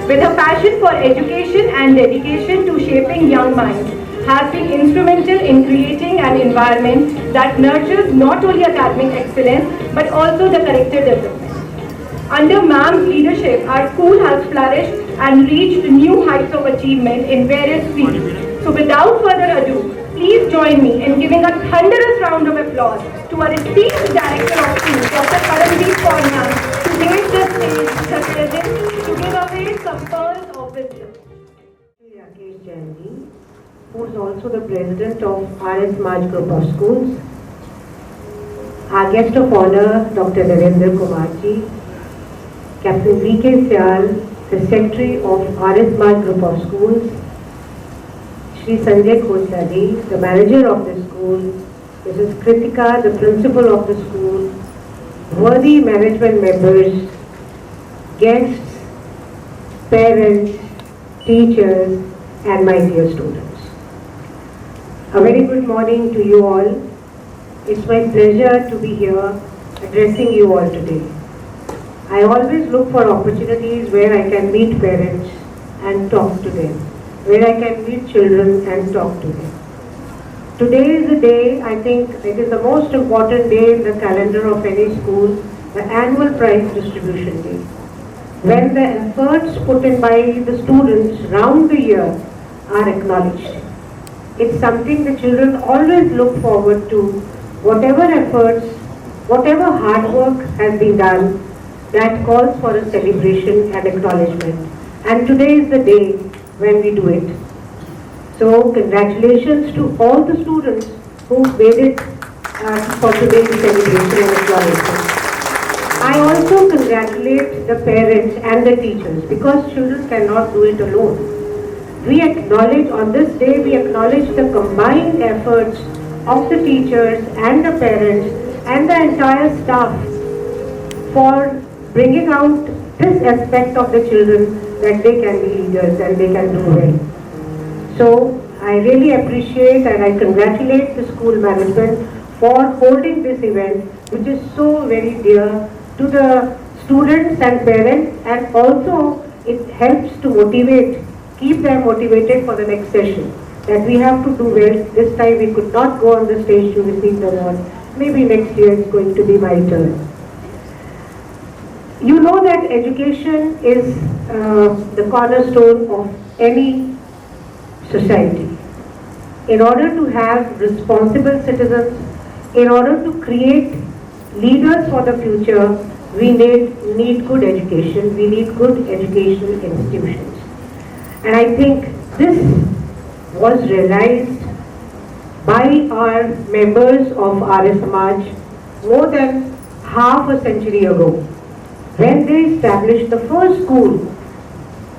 With her passion for education and dedication to shaping young minds, has been instrumental in creating an environment that nurtures not only academic excellence but also the character development. Under ma'am's leadership, our school has flourished and reached new heights of achievement in various fields. So without further ado, please join me in giving a thunderous round of applause to our esteemed Director of School, Dr. Karandeep Kaur ma'am, to grace the stage with her presence to give away some pearls of wisdom. Rakesh Jaini, who is also the president of RS Maj Group of Schools. Our guest of honor, Dr. Narendra Kumarji, Captain V.K. Syal, the secretary of RS Maj Group of Schools, Shri Sanjay Khosladi, the manager of the school, Mrs. Kritika, the principal of the school, worthy management members, guests, parents, teachers, and my dear students. A very good morning to you all. It's my pleasure to be here addressing you all today. I always look for opportunities where I can meet parents and talk to them, where I can meet children and talk to them. Today is the day, I think it is the most important day in the calendar of any school, the annual prize distribution day, when the efforts put in by the students round the year are acknowledged. It's something the children always look forward to, whatever efforts, whatever hard work has been done, that calls for a celebration and acknowledgement. And today is the day when we do it. So congratulations to all the students who made it for today's celebration and acknowledgement. I also congratulate the parents and the teachers because children cannot do it alone. We acknowledge, on this day, we acknowledge the combined efforts of the teachers and the parents and the entire staff for bringing out this aspect of the children that they can be leaders and they can do well. So I really appreciate and I congratulate the school management for holding this event, which is so very dear to the students and parents, and also it helps to motivate, keep them motivated for the next session. That we have to do well. This time we could not go on the stage to receive the award. Maybe next year it's going to be my turn. You know that education is the cornerstone of any society. In order to have responsible citizens, in order to create leaders for the future, we need good education, we need good educational institutions. And I think this was realized by our members of RS Maj more than half a century ago, when they established the first school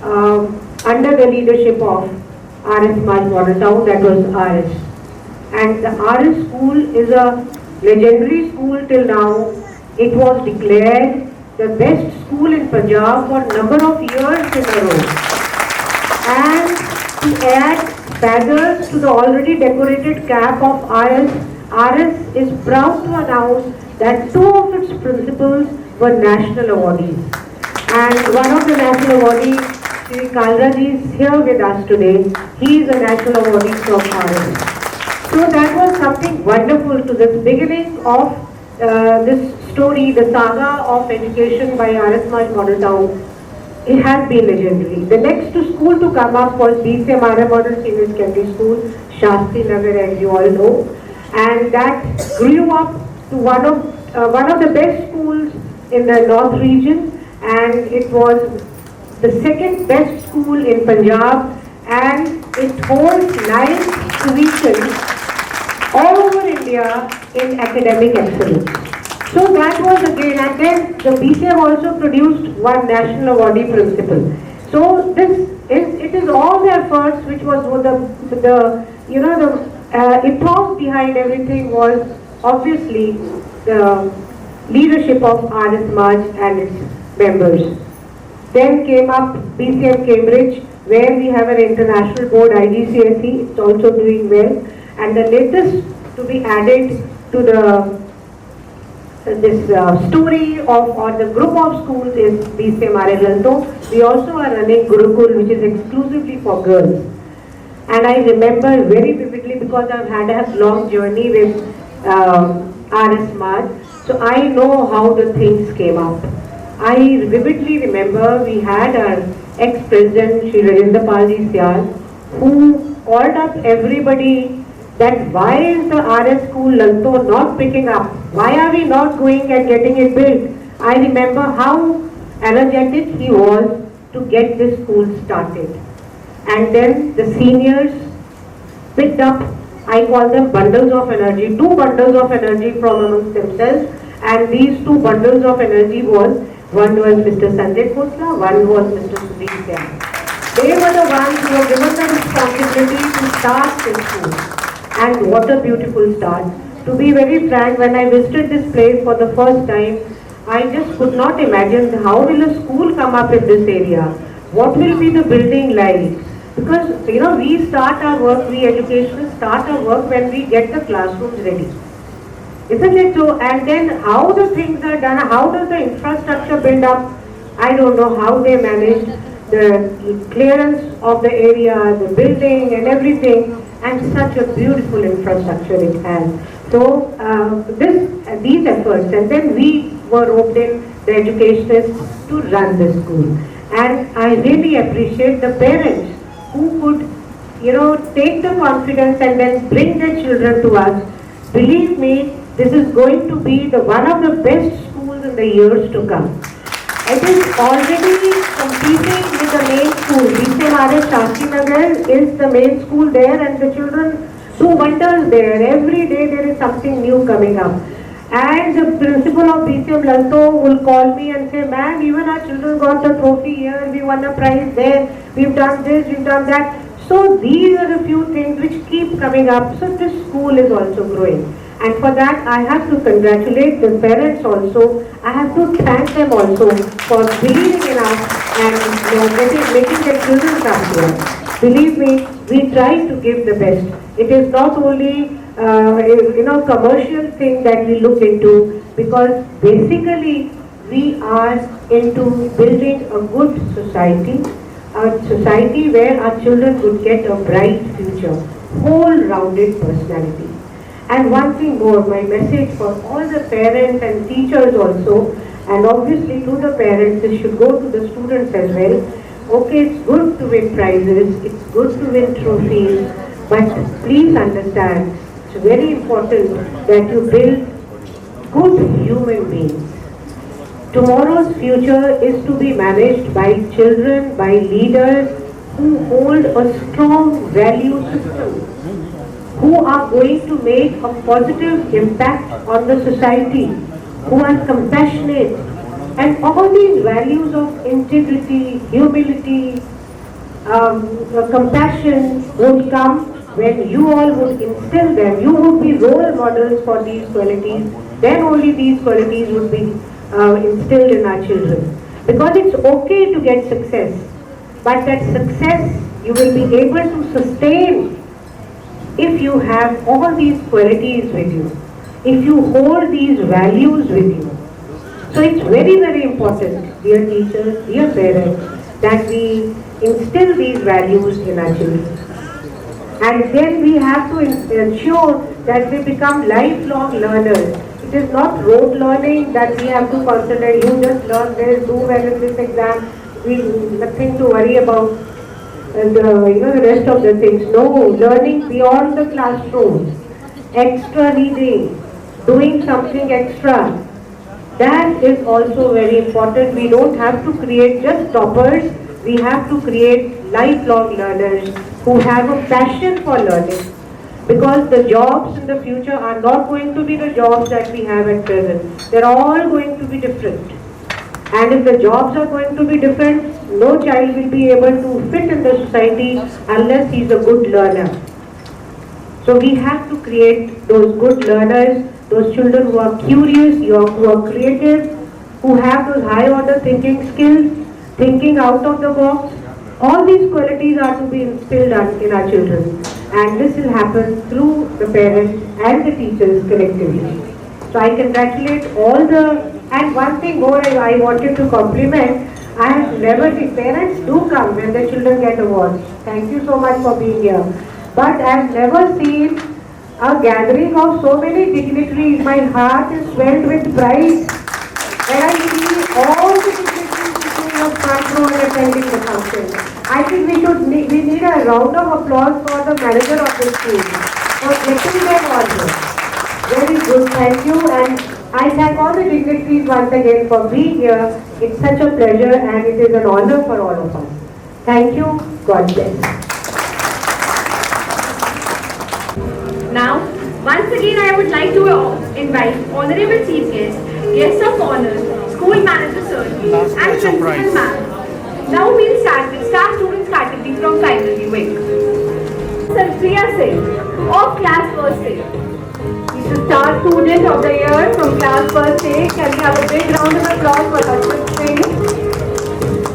under the leadership of RS Maj Model Town, that was RS. And the RS school is a legendary school till now. It was declared the best school in Punjab for a number of years in a row. And to add feathers to the already decorated cap of RS is proud to announce that two of its principals were national awardees. And one of the national awardees, Shri Kalraji, is here with us today. He is a national awardee from RS. So that was something wonderful to this beginning of this story, the saga of education by RS Maj Model Town. It has been legendary. The next school to come up was BCMRM Model Senior Secondary School, Shastri Nagar, as you all know. And that grew up to one of the best schools in the North region, and it was the second best school in Punjab, and it holds 9th position all over India in academic excellence. So that was again, and then the BCM also produced one national awardee principal. So it is all the efforts which was the ethos behind everything was obviously the leadership of RS Maj and its members. Then came up BCM Cambridge, where we have an international board, IGCSE. It's also doing well. And the latest to be added to the this story of or the group of schools is BCMRL Lalto. We also are running Gurukul, which is exclusively for girls. And I remember very vividly because I've had a long journey with RS Maj. So I know how the things came up. I vividly remember we had our ex-president, Shri Rajendra Palji Syal, who called up everybody that why is the RS school Lalto not picking up? Why are we not going and getting it built? I remember how energetic he was to get this school started. And then the seniors picked up, I call them bundles of energy, 2 bundles of energy from amongst themselves. And these 2 bundles of energy was, one was Mr. Sanjay Khosla, one was Mr. Sudhir Syal. They were the ones who were given the responsibility to start this school. And what a beautiful start. To be very frank, when I visited this place for the first time, I just could not imagine how will a school come up in this area. What will be the building like? Because, we start our work, we educationists start our work when we get the classrooms ready. Isn't it so? And then how the things are done, how does the infrastructure build up? I don't know how they managed the clearance of the area, the building and everything, and such a beautiful infrastructure it has. So these efforts, and then we were roped in, the educationists, to run the school. And I really appreciate the parents who could, take the confidence and then bring their children to us. Believe me, this is going to be one of the best schools in the years to come. It is already competing with the main school. BCMRS Shastri Nagar is the main school there, and the children do wonders there. Every day there is something new coming up. And the principal of BCM Lalto will call me and say, ma'am, even our children got the trophy here, we won a prize there, we've done this, we've done that. So these are the few things which keep coming up. So this school is also growing. And for that, I have to congratulate the parents also. I have to thank them also for believing in us and making their children come to us. Believe me, we try to give the best. It is not only commercial thing that we look into, because basically we are into building a good society, a society where our children would get a bright future, whole-rounded personality. And one thing more, my message for all the parents and teachers also, and obviously to the parents, it should go to the students as well. Okay, it's good to win prizes, it's good to win trophies, but please understand, it's very important that you build good human beings. Tomorrow's future is to be managed by children, by leaders who hold a strong value system, who are going to make a positive impact on the society, who are compassionate, and all these values of integrity, humility, compassion would come when you all would instill them. You would be role models for these qualities. Then only these qualities would be instilled in our children. Because it's okay to get success, but that success you will be able to sustain if you have all these qualities with you, if you hold these values with you. So it's very, very important, dear teachers, dear parents, that we instill these values in our children. And then we have to ensure that they become lifelong learners. It is not rote learning that we have to concentrate. You just learn this, do well in this exam, nothing to worry about. The rest of the things. No, learning beyond the classroom, extra reading, doing something extra. That is also very important. We don't have to create just toppers. We have to create lifelong learners who have a passion for learning. Because the jobs in the future are not going to be the jobs that we have at present. They're all going to be different. And if the jobs are going to be different, no child will be able to fit in the society unless he's a good learner. So we have to create those good learners, those children who are curious, who are creative, who have those high order thinking skills, thinking out of the box. All these qualities are to be instilled in our children. And this will happen through the parents and the teachers collectively. So I congratulate all and one thing more I wanted to compliment, I have never seen, parents do come when their children get awards. Thank you so much for being here. But I have never seen a gathering of so many dignitaries. My heart is swelled with pride when I see all the dignitaries sitting up front row and attending the function. I think we need a round of applause for the manager of the school for getting them also. Very good, thank you, and I thank all the dignitaries once again for being here. It's such a pleasure and it is an honor for all of us. Thank you, God bless. Now, once again I would like to invite Honorable Chief Guest, Guest of Honor, School Manager Sir, and Principal Ma'am. Now we'll start with Star Students category from primary wing. Sir Priya Singh of Class 1st A. He's the star student of the year from class 1st A. Can we have a big round of applause for Ashwin Singh?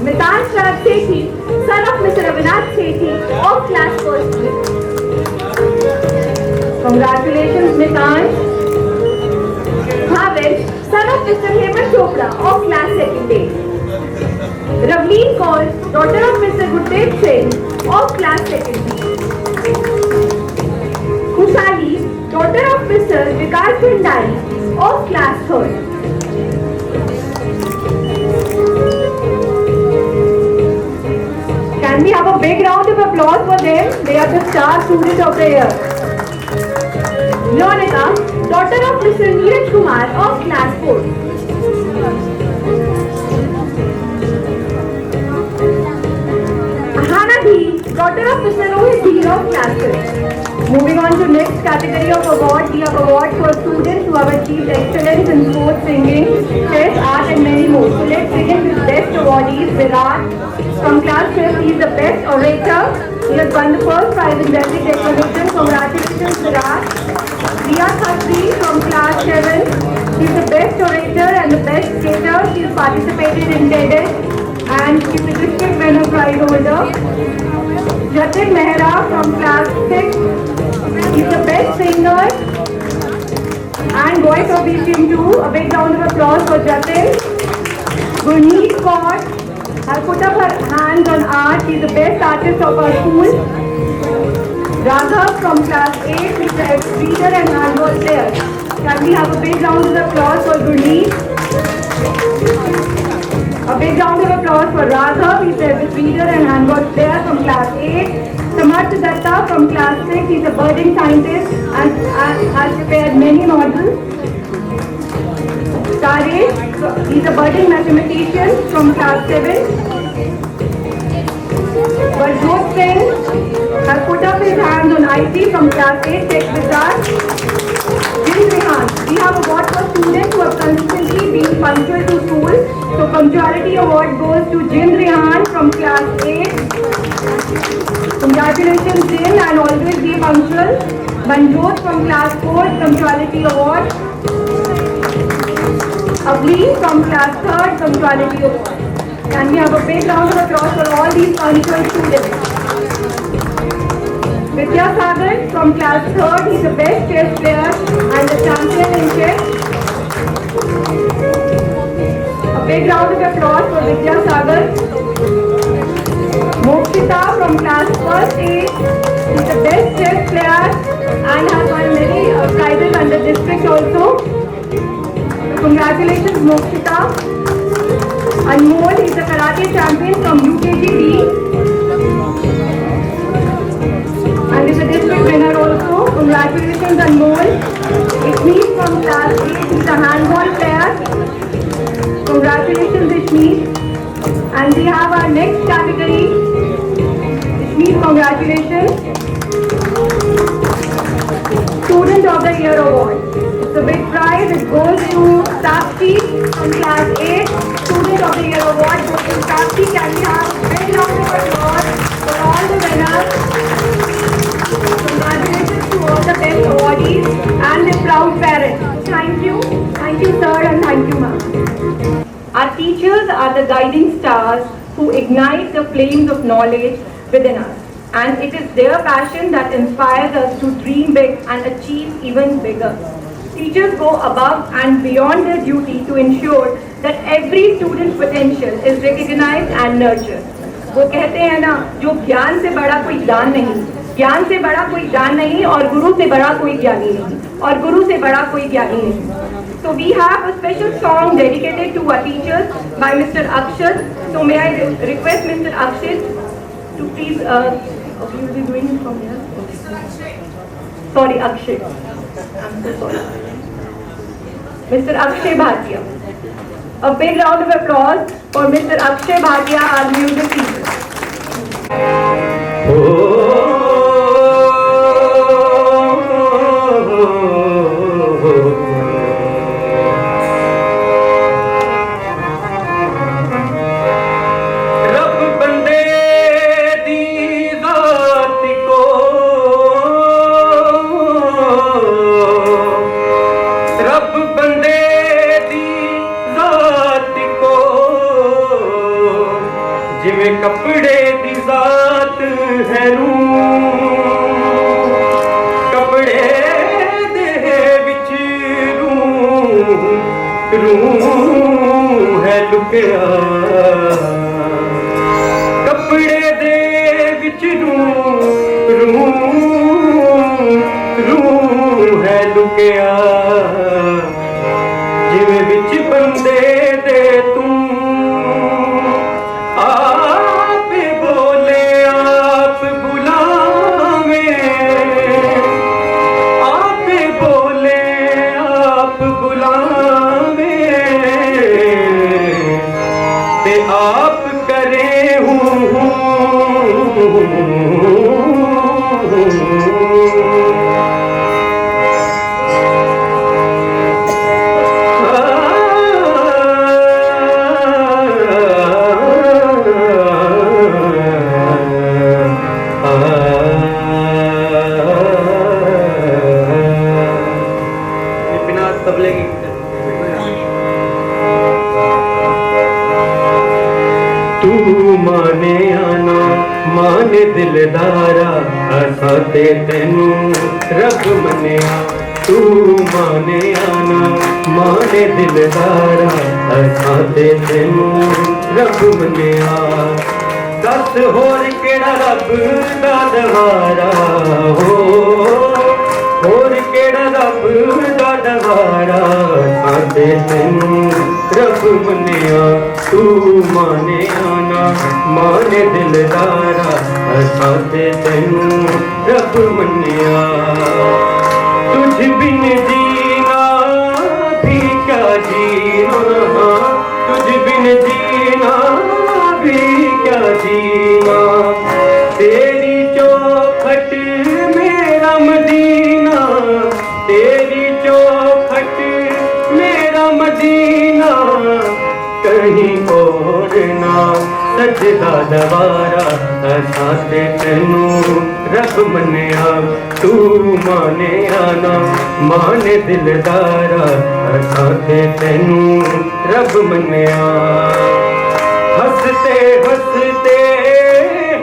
Mitan Sharad Sethi, son of Mr. Avinath Sethi of Class 1st A. Congratulations, Mitan. Bhavesh, son of Mr. Hemant Chopra of Class 2nd A. Ravleen Kaur, daughter of Mr. Gurdev Singh of Class 2nd B. Khushali, daughter of Mr. Vikas Bhandari of Class 3rd. Can we have a big round of applause for them? They are the star student of the year. Leonica, daughter of Mr. Neeraj Kumar of Class 4th. Ahana Dhi, daughter of Mr. Rohit Dhi of Class 5th. Moving on to next category of award, we have awards for students who have achieved excellence in sports, singing, chess, art and many more. So let's begin with best awardees. Virat from class 5th, he is the best orator. He has won the first prize in Delhi Declaration. Congratulations, Virat. Priya Khatri from class 7, he is the best orator and the best skater. She has participated in TEDx and she is the district winner prize holder. Jatin Mehra from class 6, he is the best singer and voice of BCM 2. A big round of applause for Jatin. Gurneet Kaur has put up her hands on art. She is the best artist of our school. Raghav from class 8, he is the reader and handball player. Can we have a big round of applause for Gurneet? A big round of applause for Raghav, he's a reader and handball player from class 8. Samarth Datta from class 6, he's a birding scientist and has prepared many models. Taresh, he's a birding mathematician from class 7. Barjot Singh has put up his hands on IT from class 8, Tech Wizard. Jin Rehan, we have award for students who have consistently been punctual to school. So punctuality award goes to Jin Rehan from class 8. Congratulations Jin and always be punctual. Manjot from class 4, punctuality award. Avleen from class 3rd, punctuality award. Can we have a big round of applause for all these punctual students? Vidya Sagar from class 3rd, he's the best chess player and the champion in chess. A big round of applause for Vidya Sagar. Mokshita from class 1st A, he's the best chess player and has won many prizes under district also. Congratulations Mokshita. Anmol, he's the karate champion from UKGB and is a district winner also. Congratulations Anmol. Ishmeet from class 8, he's a handball player. Congratulations Ishmeet. And we have our next category. Ishmeet, congratulations. Student of the Year Award. It's a big prize. It goes to Sakshi from class 8. Student of the Year Award goes to Sakshi. Can we have a big round of applause for all the winners? Congratulations to all the best awardees and the proud parents. Thank you. Thank you sir and thank you ma'am. Our teachers are the guiding stars who ignite the flames of knowledge within us. And it is their passion that inspires us to dream big and achieve even bigger. teachers go above and beyond their duty to ensure that every student's potential is recognized and nurtured. वो कहते हैं ना, जो ज्ञान से बड़ा कोई दान नहीं, ज्ञान से बड़ा कोई दान नहीं, और गुरु से बड़ा कोई ज्ञानी नहीं, और गुरु से बड़ा कोई ज्ञानी नहीं. So we have a special song dedicated to our teachers by Mr. Akshat. So may I request Mr. Akshat to please, you will be doing it from here. Sorry, Akshay. I'm so sorry. Mr. Akshay Bhatia. A big round of applause for Mr. Akshay Bhatia, our music teacher. ਜਿਵੇਂ ਕੱਪੜੇ ਦੀ ਜ਼ਾਤ ਹੈ ਕੱਪੜੇ ਦੇ ਵਿੱਚ रूह है लुਕਿਆ ਕੱਪੜੇ ਦੇ ਵਿੱਚ रूह है लुਕਿਆ ਜਿਵੇਂ ਵਿੱਚ ਬੰਦੇ ਦੇ ਤੂੰ आप करे हूँ बिना तबले की तू माने आना माने दिलदारा असा ते तेनू रब मनिया तू माने आना माने दिलदारा असा ते तेनू रब मनिया दस होर केड़ा रब दा दवारा हो होर केड़ा रब दा दवारा साडे तेनू रब मनिया तू माने आना माने दिलदारा साडे तेनू रब मनिया तुझ बिन जीना भी क्या जीना तुझ बिन जीना भी क्या जीना तेरी चौखट मेरा मदीना तेरी चौखट मेरा मदीना कहीं और ना सजदा दवारा असा ते तेनू रब मनिया तू माने आना माने दिलदारा असा ते तेनू रब मनिया हंसते हंसते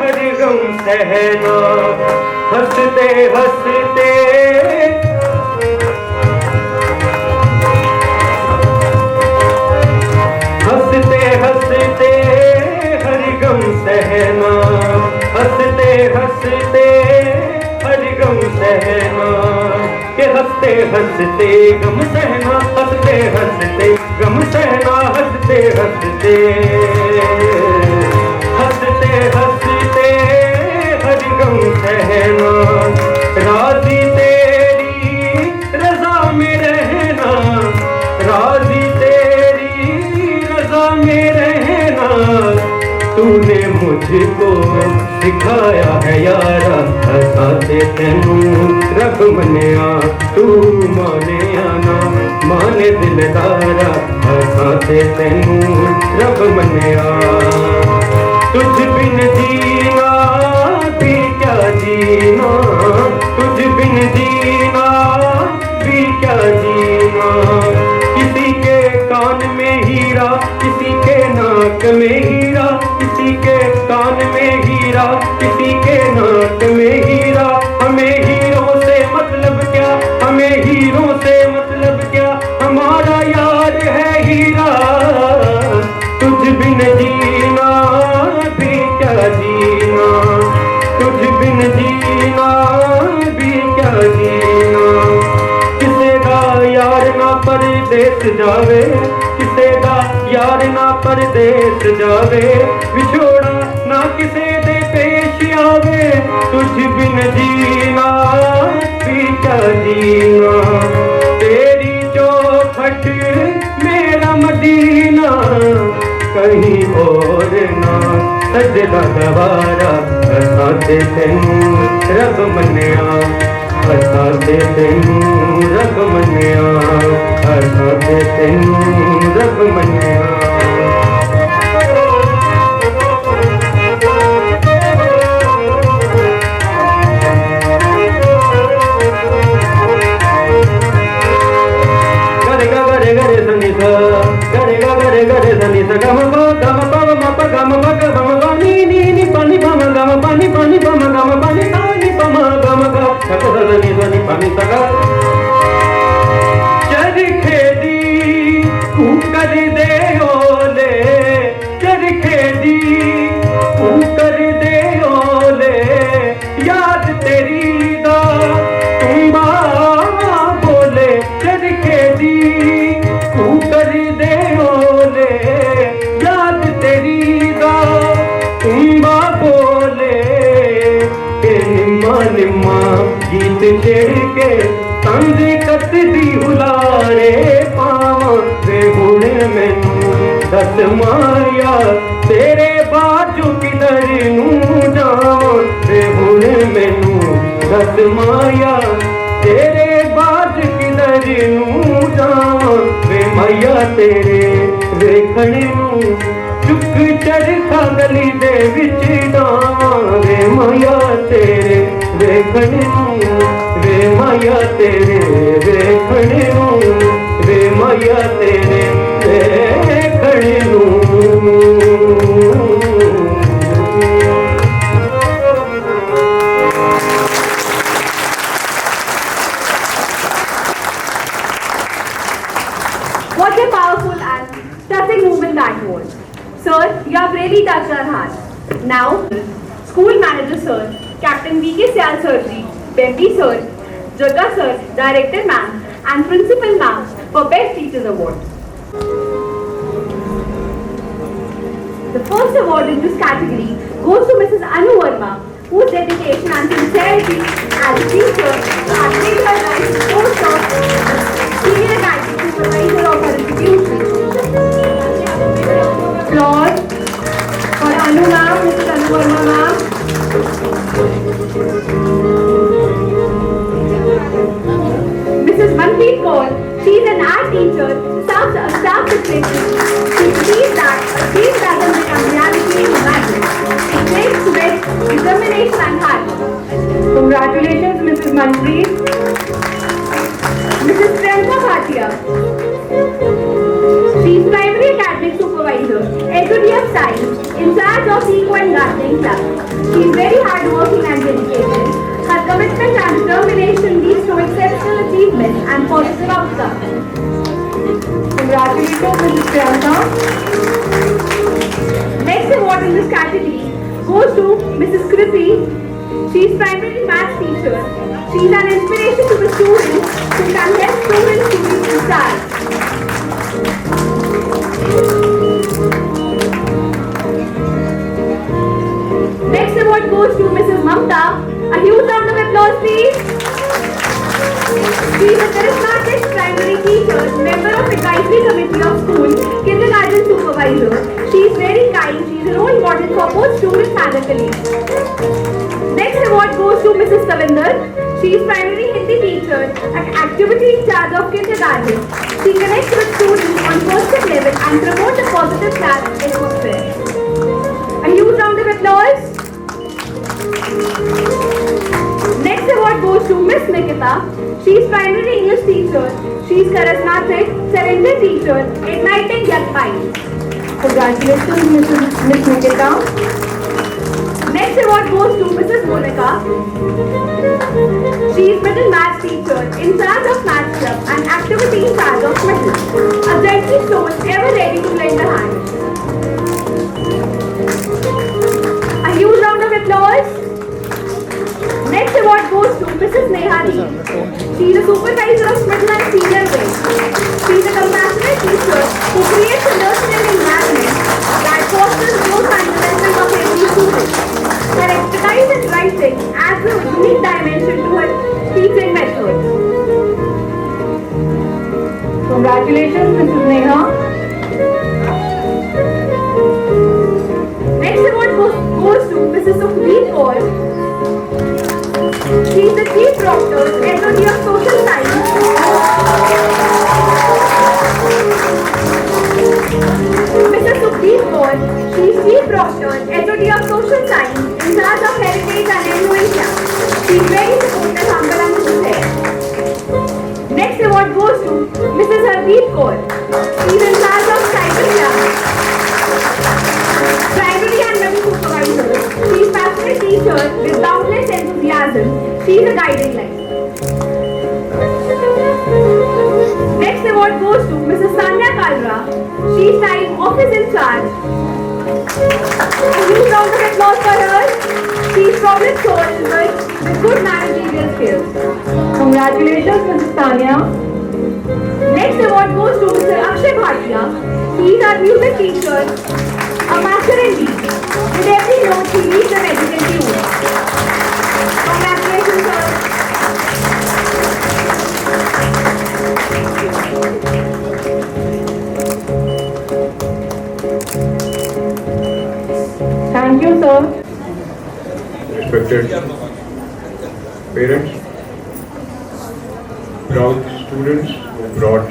हर गम सहना हंसते हंसते हंसते हंसते हर गम सहना हंसते हंसते हर गम सहना के हंसते हंसते गम सहना हंसते हंसते गम सहना हंसते हंसते हंसते हंसते हर गम सहना राजी तेरी रजा में रहना राजी तेरी रजा में रहना तूने मुझको सिखाया है यारा असा ते तेनू रब मनिया तू माने आना माने दिलदारा असा ते तेनू रब मनिया तुझ बिन जीना भी क्या जीना तुझ बिन जीना भी क्या जीना किसी के कान में हीरा किसी के नाक में हीरा किसी के कान में हीरा किसी के नाक में हीरा हमें हीरों से मतलब क्या हमें हीरों से मतलब देश जावे, किसे दा यार ना परदेस जावे, विछोड़ा ना किसे दे पेश आवे, तुझ बिन जीना भी क्या जीना, तेरी चौखट मेरा मदीना, कहीं और ना सजदा गवारा, असां ते तैनूं रब मन्निया, असां ते तैनूं रब मन्निया, असां ते तैनूं रब मन्निया। गरे गरे सनी सा, गरे गरे सनी सा, गम प म प गम प ग म प नी पानी प म गम पानी प म गम पानी नी प म गम ग स स नी सा नी पानी सा ग। चरखे दी कुकर दे ओले, चरखे दी कुकर दे ओले, याद तेरी दा तुम्बा बोले, चरखे दी कुकर दे ओले, याद तेरी दा तुम्बा बोले, के निम्मा निम्मा गीत छेड़ के तंज कतदी हुलारे पावां, वे हुणे मैनू दस माया तेरे बाजू किधर नूं जावां, वे हुणे मैनू दस माया तेरे बाज किधर नूं जावां, वे माया तेरे वेखण नूं चुक चरखा गली दे विच डावां, वे माया तेरे वेखण नूं, वे माया तेरे वेखण नूं, वे माया तेरे वेखण नूं। What a powerful and touching movement that was. Sir, you have really touched our hearts. Now, School Manager Sir, Captain V.K. Syal Sir Ji, Bempi Sir, Jagga Sir, Director Ma'am, and Principal Ma'am for Best Teachers Award. The first award in this category goes to Mrs. Anu Verma, whose dedication and sincerity as a teacher has made her life the source of senior academic supervisor of her institution. Applause for Anu ma'am, Mrs. Anu Verma ma'am. Mrs. Manpreet Kaur, she is an art teacher, staff secretary. She believes that a dream doesn't become reality overnight. It takes wit, determination and hard work. Congratulations, Mrs. Manpreet. Mrs. Priyanka Bhatia, she is primary academic supervisor, HOD of science, in charge of Eco and Gardening Club. She is very hardworking and dedicated. Her commitment and determination leads to exceptional achievement and positive outcomes. Congratulations, Mrs. Priyanka. Next award in this category goes to Mrs. Kriti. She is primary maths teacher. She is an inspiration to the students who can help students to reach the stars. Next award goes to Mrs. Mamta. A huge round of applause, please. She is a charismatic primary teacher, member of advisory committee of school, kindergarten supervisor. She is very kind. She is a role model for both students and the colleagues. Next award goes to Mrs. Savinder. She is primary Hindi teacher and activity in charge of kindergarten. She connects with students on personal level and promotes a positive class atmosphere. A huge round of applause. Next award goes to Miss Nikita. She is primary English teacher. She is charismatic, talented teacher, igniting young minds. Congratulations, Miss Nikita. Next award goes to Mrs. Monica. She is middle maths teacher, in charge of maths club and activity in charge of middle. A gentle soul, ever ready to lend a hand. A huge round of applause. Next award goes to Mrs. Neha Deep. She is a supervisor of middle and senior grade. She is a compassionate Foster, SOT of Social Science, in charge of Heritage and Innovation. She is very supportive uncle and sister. Next award goes to Mrs. Hardeep Kaur. She is in charge of Cyberia, Primary and Middle Supervisor. She is passionate teacher with boundless enthusiasm. She is a guiding light. Next award goes to Mrs. Sanya Kalra. She is time office in charge. A huge round of applause for her. She is problem solver with good managerial skills. Congratulations, Mrs. Tanya. Next award goes to Mr. Akshay Bhatia. He is our music teacher, a master in beat. With every note, he leads the medical tune. Congratulations, sir. Thank you, sir. Respected parents, proud students who brought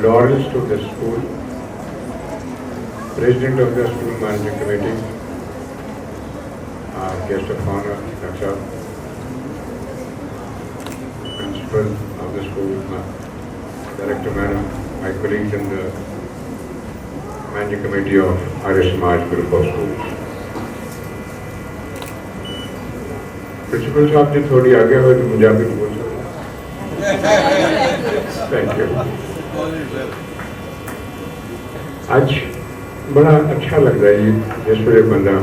laurels to the school, President of the School Management Committee, our guest of honor, Dr. Principal of the school, Director Madam, my colleagues in the Managing Committee of Arya Samaj Group of Schools. Principal साहब जी थोड़ी आगे हुए तो पंजाबी में बोल सकते। Thank you. आज बड़ा अच्छा लगता है जी जिस वे बंदा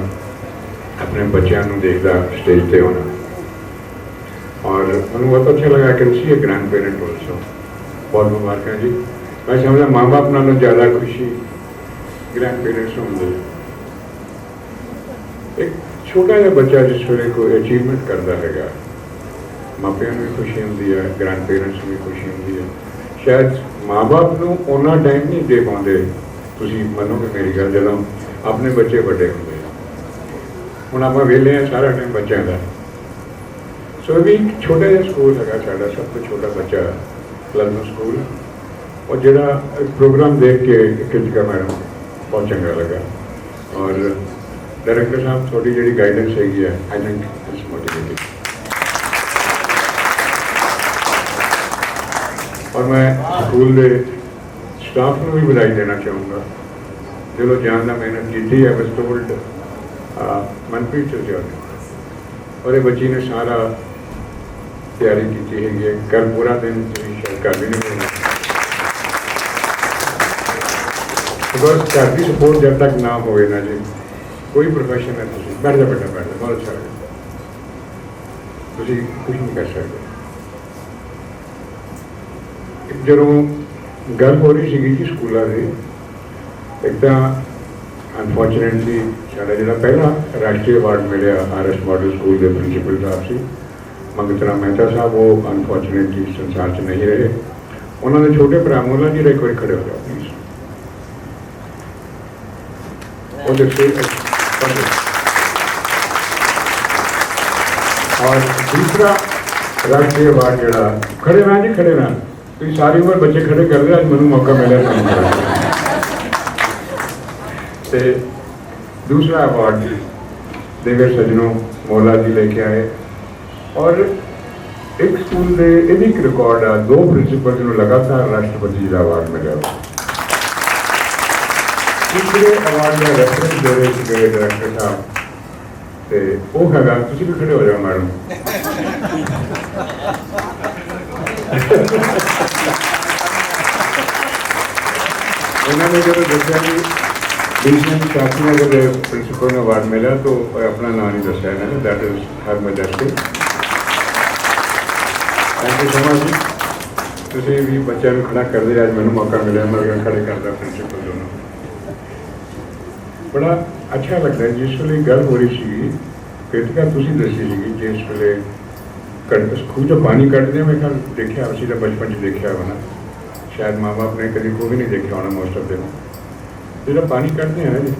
अपने बच्चों को देखता स्टेज पे होना और उन्हें बहुत अच्छा लगा कि सी ग्रैंड पेरेंट ऑल्सो बहुत मुबारक जी। मैं समझा माँ बाप नालों ज़्यादा खुशी ग्रैंड पेरेंट्स होंगे। एक छोटा जिहा बच्चा जिस वे कोई अचीवमेंट करता है मापिया भी खुशी होती है, ग्रैंड पेरेंट्स भी खुशी होती है। शायद माँ बाप को उन्ना टाइम नहीं दे पाते, तुसीं मनोगे मेरी गल, जदों अपने बच्चे बड़े होंगे। हुण आपां वेले हैं सारा टाइम बच्चों का। सो भी एक छोटा जिहा स्कूल है साडा, सब तो छोटा बच्चा लंदन स्कूल, और जिहड़ा प्रोग्राम देख के कृतिका मैडम बहुत चंगा लगा। और डायरेक्टर साहब थोड़ी जी गाइडेंस हैगी है, आई थिंक इट्स मोटिवेटिंग। और मैं स्कूल के स्टाफ को भी बधाई देना चाहूँगा, चलो जान ना मेहनत की है। बस टोल्ड मनप्रीत चौधरी और ये बच्ची ने सारा तैयारी की हैगी है। कल पूरा दिन शायद कर भी नहीं होना, बिकॉज घर की सपोर्ट जब तक ना होए ना जी कोई प्रोफेशन है तुम बैठ जा बेटा बैठ जा, बहुत अच्छा लगा, तुम कुछ नहीं कर सकते। ਜਦੋਂ ਗੱਲ ਹੋ ਰਹੀ ਸੀਗੀ ਜੀ ਸਕੂਲਾਂ ਦੀ, ਇੱਕ ਤਾਂ ਅਨਫੋਰਚੂਨੇਟਲੀ ਸਾਡਾ ਜਿਹੜਾ ਪਹਿਲਾ ਰਾਸ਼ਟਰੀ ਅਵਾਰਡ ਮਿਲਿਆ ਆਰਐਸ ਮਾਡਲ ਸਕੂਲ ਦੇ ਪ੍ਰਿੰਸੀਪਲ ਸਾਹਿਬ ਸੀ ਮੰਗਤ ਰਾਮ ਮਹਿਤਾ ਸਾਹਿਬ, ਉਹ ਅਨਫੋਰਚੂਨੇਟਲੀ ਸੰਸਾਰ 'ਚ ਨਹੀਂ ਰਹੇ। ਉਹਨਾਂ ਦੇ ਛੋਟੇ ਭਰਾ ਮੋਲਾ ਜੀ ਇੱਕ ਵਾਰੀ ਖੜੇ ਹੋ ਜਾਓ ਪਲੀਜ਼। ਉਹਦੇ और दूसरा राष्ट्रीय अवार्ड जोड़ा खड़े रहना जी, खड़े रहना तो सारी उम्र बच्चे खड़े कर दे, अज मैं मौका मिले काम करने। दूसरा अवार्ड देवर सजनों मौला जी लेके आए, और एक स्कूल के एक रिकॉर्ड है, 2 प्रिंसीपल को लगातार राष्ट्रपति का अवार्ड मिला। तीसरे अवार्ड का रेफरेंस दे रहे थे डायरेक्टर साहब, वो है तुम भी खड़े हो जाओ मैडम। उन्होंने जब दसिया कि बीसीएम शास्त्री अगर प्रिंसिपल ने अवार्ड मिला तो अपना नाम नहीं दसिया इन्होंने, that is her majesty. Thank you so much जी, तुम भी बच्चों को खड़ा कर दे, अज मैं मौका मिला मैं खड़े करता प्रिंसिपल दोनों। बड़ा अच्छा लगता है जिस वे गल हो रही सी कृतिका तुसी दसी सी जिस वे खूह चो पानी कटते मैं ख्याल देखा असी तो बचपन देखा होना, शायद माँ बाप ने कभी खूह भी नहीं देखा होना मोस्ट ऑफ देम। जो पानी कटते हैं ना जी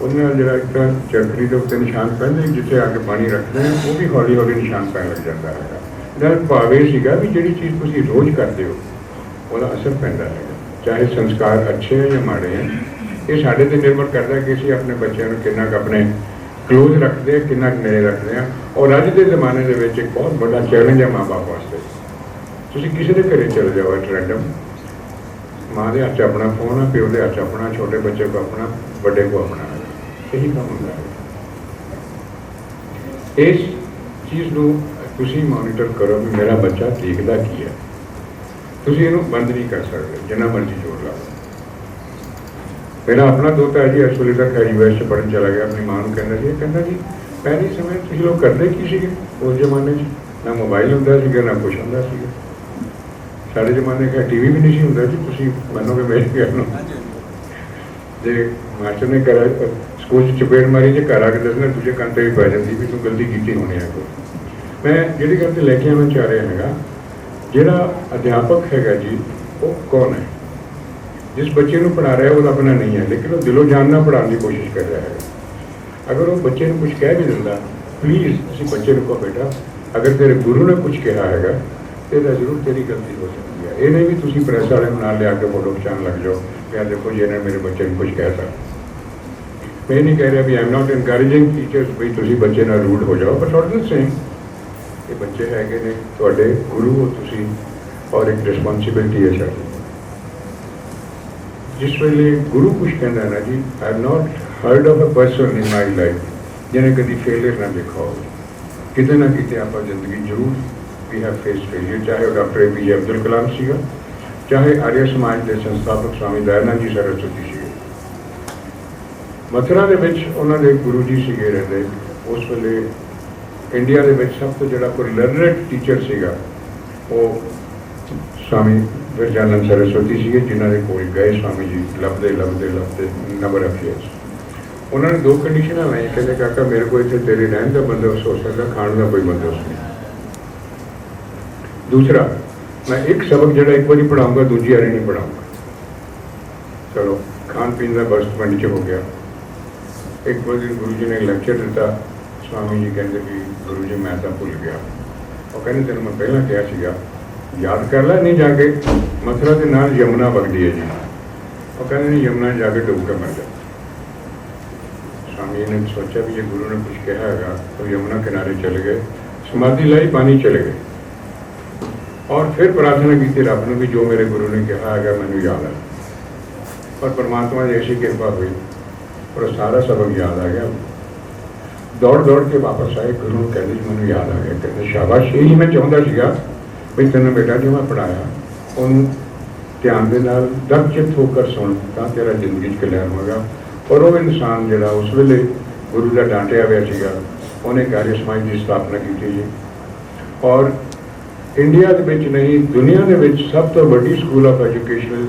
उन्हें जरा एक चरखड़ी के उत्ते निशान पैंदे, जिथे आके पानी रखते हैं वो भी हौली हौली निशान पैन लग जाता है। गल भाव यह सीगा भी जी चीज़ तुम रोज़ करते हो वह असर पैदा है, चाहे संस्कार अच्छे हैं या माड़े हैं, ਇਹ ਸਾਡੇ ਤੇ ਨਿਰਭਰ ਕਰਦਾ ਕਿ ਅਸੀਂ ਆਪਣੇ ਬੱਚਿਆਂ ਨੂੰ ਕਿੰਨਾ ਕੁ ਆਪਣੇ ਕਲੋਜ਼ ਰੱਖਦੇ ਹਾਂ, ਕਿੰਨਾ ਕੁ ਨੇੜੇ ਰੱਖਦੇ ਹਾਂ। ਔਰ ਅੱਜ ਦੇ ਜ਼ਮਾਨੇ ਦੇ ਵਿੱਚ ਇੱਕ ਬਹੁਤ ਵੱਡਾ ਚੈਲੰਜ ਹੈ ਮਾਂ-ਬਾਪ ਵਾਸਤੇ। ਤੁਸੀਂ ਕਿਸੇ ਦੇ ਘਰੇ ਚਲੇ ਜਾਓ ਐਟ ਰੈਂਡਮ, ਮਾਂ ਦੇ ਹੱਥ 'ਚ ਆਪਣਾ ਫੋਨ ਆ, ਪਿਓ ਦੇ ਹੱਥ 'ਚ ਆਪਣਾ, ਛੋਟੇ ਬੱਚੇ ਕੋ ਆਪਣਾ, ਵੱਡੇ ਕੋ ਆਪਣਾ, ਇਹੀ ਕੰਮ ਹੁੰਦਾ ਹੈ। ਇਸ ਚੀਜ਼ ਨੂੰ ਤੁਸੀਂ ਮੋਨੀਟਰ ਕਰੋ ਵੀ ਮੇਰਾ ਬੱਚਾ ਦੇਖਦਾ ਕੀ ਹੈ। ਤੁਸੀਂ ਇਹਨੂੰ ਬੰਦ ਨਹੀਂ ਕਰ ਸਕਦੇ ਜਿੰਨਾ ਮਰਜ਼ੀ ਜ਼ੋਰ ਲਾ ਲਓ। ਮੇਰਾ ਆਪਣਾ ਦੋਤਾ ਹੈ ਜੀ, ਇਸ ਵੇਲੇ ਤੱਕ ਯੂਐਸ 'ਚ ਪੜ੍ਹਨ ਚਲਾ ਗਿਆ। ਆਪਣੀ ਮਾਂ ਨੂੰ ਕਹਿੰਦਾ ਜੀ ਪਹਿਲੇ ਸਮੇਂ ਤੁਸੀਂ ਲੋਕ ਕਰਦੇ ਕੀ ਸੀਗੇ ਉਸ ਜ਼ਮਾਨੇ 'ਚ? ਨਾ ਮੋਬਾਈਲ ਹੁੰਦਾ ਸੀਗਾ, ਨਾ ਕੁਛ ਹੁੰਦਾ ਸੀਗਾ। ਸਾਡੇ ਜ਼ਮਾਨੇ 'ਚ TV ਵੀ ਨਹੀਂ ਸੀ ਹੁੰਦਾ ਜੀ। ਤੁਸੀਂ ਮੰਨੋਗੇ ਮੇਰੀ ਗੱਲ ਨੂੰ, ਜੇ ਮਾਸਟਰ ਨੇ ਸਕੂਲ 'ਚ ਚਪੇੜ ਮਾਰੀ, ਜੇ ਘਰ ਆ ਕੇ ਦੱਸਣਾ ਦੂਜੇ ਕੰਨ 'ਤੇ ਵੀ ਪੈ ਜਾਂਦੀ ਵੀ ਤੂੰ ਗਲਤੀ ਕੀਤੀ ਹੋਣੀ ਹੈ ਕੋਈ। ਮੈਂ ਜਿਹੜੀ ਗੱਲ 'ਤੇ ਲੈ ਕੇ ਆਉਣਾ ਚਾਹ ਰਿਹਾ ਹੈਗਾ, ਜਿਹੜਾ ਅਧਿਆਪਕ ਹੈਗਾ ਜੀ ਉਹ ਕੌਣ ਹੈ? ਜਿਸ ਬੱਚੇ ਨੂੰ ਪੜ੍ਹਾ ਰਿਹਾ ਉਹ ਆਪਣਾ ਨਹੀਂ ਹੈ, ਲੇਕਿਨ ਉਹ ਦਿਲੋਂ ਜਾਨ ਨਾਲ ਪੜ੍ਹਾਉਣ ਦੀ ਕੋਸ਼ਿਸ਼ ਕਰ ਰਿਹਾ ਹੈ। ਅਗਰ ਉਹ ਬੱਚੇ ਨੂੰ ਕੁਝ ਕਹਿ ਵੀ ਦਿੰਦਾ, ਪਲੀਜ਼ ਤੁਸੀਂ ਬੱਚੇ ਨੂੰ ਕਹੋ ਬੇਟਾ ਅਗਰ ਤੇਰੇ ਗੁਰੂ ਨੇ ਕੁਝ ਕਿਹਾ ਹੈਗਾ ਤੇ ਤਾਂ ਜ਼ਰੂਰ ਤੇਰੀ ਗਲਤੀ ਹੋ ਸਕਦੀ ਹੈ। ਇਹ ਨਹੀਂ ਵੀ ਤੁਸੀਂ ਪ੍ਰੈਸ ਵਾਲੇ ਨੂੰ ਨਾਲ ਲਿਆ ਕੇ ਫੋਟੋ ਖਿਚਾਉਣ ਲੱਗ ਜਾਓ ਕਿ ਦੇਖੋ ਜੀ ਇਹਨੇ ਮੇਰੇ ਬੱਚੇ ਨੂੰ ਕੁਝ ਕਹਿ ਤਾ। ਮੈਂ ਨਹੀਂ ਕਹਿ ਰਿਹਾ ਵੀ I am not encouraging teachers ਵੀ ਤੁਸੀਂ ਬੱਚੇ ਨਾਲ ਰੂਡ ਹੋ ਜਾਓ, ਬਟ ਵਾਟ ਇਜ਼ ਸੇਇੰਗ ਇਹ ਬੱਚੇ ਹੈਗੇ ਨੇ ਤੁਹਾਡੇ ਗੁਰੂ ਹੋ ਤੁਸੀਂ, ਔਰ ਇੱਕ ਰਿਸਪੌਂਸਿਬਿਲਿਟੀ ਹੈ ਸਾਡੀ। ਜਿਸ ਵੇਲੇ ਗੁਰੂ ਕੁਝ ਕਹਿੰਦਾ ਨਾ ਜੀ, I have not heard of a person in my life ਜਿਹਨੇ ਕਦੀ ਫੇਲਿਅਰ ਨਾ ਦੇਖਾ ਹੋਵੇ। ਕਿਤੇ ਨਾ ਕਿਤੇ ਆਪਾਂ ਜ਼ਿੰਦਗੀ ਜ਼ਰੂਰ ਵੀ ਹੈਵ ਫੇਸ ਫੇਲਿਅਰ, ਚਾਹੇ ਉਹ ਡਾਕਟਰ APJ ਅਬਦੁਲ ਕਲਾਮ ਸੀਗਾ, ਚਾਹੇ ਆਰੀਆ ਸਮਾਜ ਦੇ ਸੰਸਥਾਪਕ ਸਵਾਮੀ ਦਇਆਨੰਦ ਜੀ ਸਰਸਵਤੀ ਸੀਗੇ। ਮਥੁਰਾ ਦੇ ਵਿੱਚ ਉਹਨਾਂ ਦੇ ਗੁਰੂ ਜੀ ਸੀਗੇ ਰਹਿੰਦੇ। ਉਸ ਵੇਲੇ ਇੰਡੀਆ ਦੇ ਵਿੱਚ ਸਭ ਤੋਂ ਜਿਹੜਾ ਕੋਈ ਲਰਨਡ ਟੀਚਰ ਸੀਗਾ ਉਹ ਸਵਾਮੀ ਵਿਰਜਾਨੰਦ ਸਰਸਵਤੀ ਸੀਗੇ, ਜਿਨ੍ਹਾਂ ਦੇ ਕੋਲ ਗਏ ਸਵਾਮੀ ਜੀ ਲੱਭਦੇ ਨੰਬਰ ਆਫ ਈਅਰਸ। ਉਹਨਾਂ ਨੇ 2 ਕੰਡੀਸ਼ਨਾਂ ਲਾਈਆਂ, ਕਹਿੰਦੇ ਕਾਕਾ ਮੇਰੇ ਕੋਲ ਇੱਥੇ ਤੇਰੇ ਰਹਿਣ ਦਾ ਬੰਦੋਬਸਤ ਹੋ ਸਕਦਾ, ਖਾਣ ਦਾ ਕੋਈ ਬੰਦੋਬਸਤ ਨਹੀਂ। ਦੂਸਰਾ, ਮੈਂ ਇੱਕ ਸਬਕ ਜਿਹੜਾ ਇੱਕ ਵਾਰੀ ਪੜ੍ਹਾਊਂਗਾ ਦੂਜੀ ਵਾਰੀ ਨਹੀਂ ਪੜ੍ਹਾਊਂਗਾ। ਚਲੋ ਖਾਣ ਪੀਣ ਦਾ ਬਸਤਮੰਡ 'ਚ ਹੋ ਗਿਆ। ਇੱਕ ਵਾਰੀ ਗੁਰੂ ਜੀ ਨੇ ਲੈਕਚਰ ਦਿੱਤਾ, ਸਵਾਮੀ ਜੀ ਕਹਿੰਦੇ ਵੀ ਗੁਰੂ ਜੀ ਮੈਂ ਤਾਂ ਭੁੱਲ ਗਿਆ। ਉਹ ਕਹਿੰਦੇ ਤੈਨੂੰ ਮੈਂ ਪਹਿਲਾਂ ਕਿਹਾ ਸੀਗਾ ਯਾਦ ਕਰ ਲੈ, ਨਹੀਂ ਜਾ ਕੇ ਮਥੁਰਾ ਦੇ ਨਾਲ ਯਮੁਨਾ ਵਗਦੀ ਹੈ ਜੀ। ਉਹ ਕਹਿੰਦੇ ਨਹੀਂ ਯਮੁਨਾ ਜਾ ਕੇ ਡੁੱਬ ਕੇ ਮਰ ਜਾ। ਸਵਾਮੀ ਨੇ ਸੋਚਿਆ ਵੀ ਜੇ ਗੁਰੂ ਨੇ ਕੁਝ ਕਿਹਾ ਹੈਗਾ ਤਾਂ ਯਮੁਨਾ ਕਿਨਾਰੇ ਚਲੇ ਗਏ, ਸਮਾਧੀ ਲਈ ਪਾਣੀ ਚਲੇ ਗਏ, ਔਰ ਫਿਰ ਪ੍ਰਾਰਥਨਾ ਕੀਤੀ ਰੱਬ ਨੂੰ ਵੀ ਜੋ ਮੇਰੇ ਗੁਰੂ ਨੇ ਕਿਹਾ ਹੈਗਾ ਮੈਨੂੰ ਯਾਦ ਹੈ। ਪਰ ਪਰਮਾਤਮਾ ਦੀ ਐਸੀ ਕਿਰਪਾ ਹੋਈ ਔਰ ਸਾਰਾ ਸਬਕ ਯਾਦ ਆ ਗਿਆ। ਦੌੜ ਕੇ ਵਾਪਸ ਆਏ, ਗੁਰੂ ਨੂੰ ਕਹਿੰਦੇ ਜੀ ਮੈਨੂੰ ਯਾਦ ਆ ਗਿਆ। ਕਹਿੰਦੇ ਸ਼ਾਬਾਸ਼, ਇਹੀ ਮੈਂ ਚਾਹੁੰਦਾ ਸੀਗਾ ਵੀ ਤੈਨੂੰ ਬੇਟਾ ਜੋ ਮੈਂ ਪੜ੍ਹਾਇਆ ਉਹਨੂੰ ਧਿਆਨ ਦੇ ਨਾਲ ਦਰਚਿਤ ਹੋ ਕਰ ਸੁਣ, ਤਾਂ ਤੇਰਾ ਜ਼ਿੰਦਗੀ 'ਚ ਕਲਿਆਣ ਹੋਵੇਗਾ। ਔਰ ਉਹ ਇਨਸਾਨ ਜਿਹੜਾ ਉਸ ਵੇਲੇ ਗੁਰੂ ਦਾ ਡਾਂਟਿਆ ਹੋਇਆ ਸੀਗਾ, ਉਹਨੇ ਆਰੀਆ ਸਮਾਜ ਦੀ ਸਥਾਪਨਾ ਕੀਤੀ ਜੀ। ਔਰ ਇੰਡੀਆ ਦੇ ਵਿੱਚ ਨਹੀਂ ਦੁਨੀਆ ਦੇ ਵਿੱਚ ਸਭ ਤੋਂ ਵੱਡੀ ਸਕੂਲ ਆਫ ਐਜੂਕੇਸ਼ਨਲ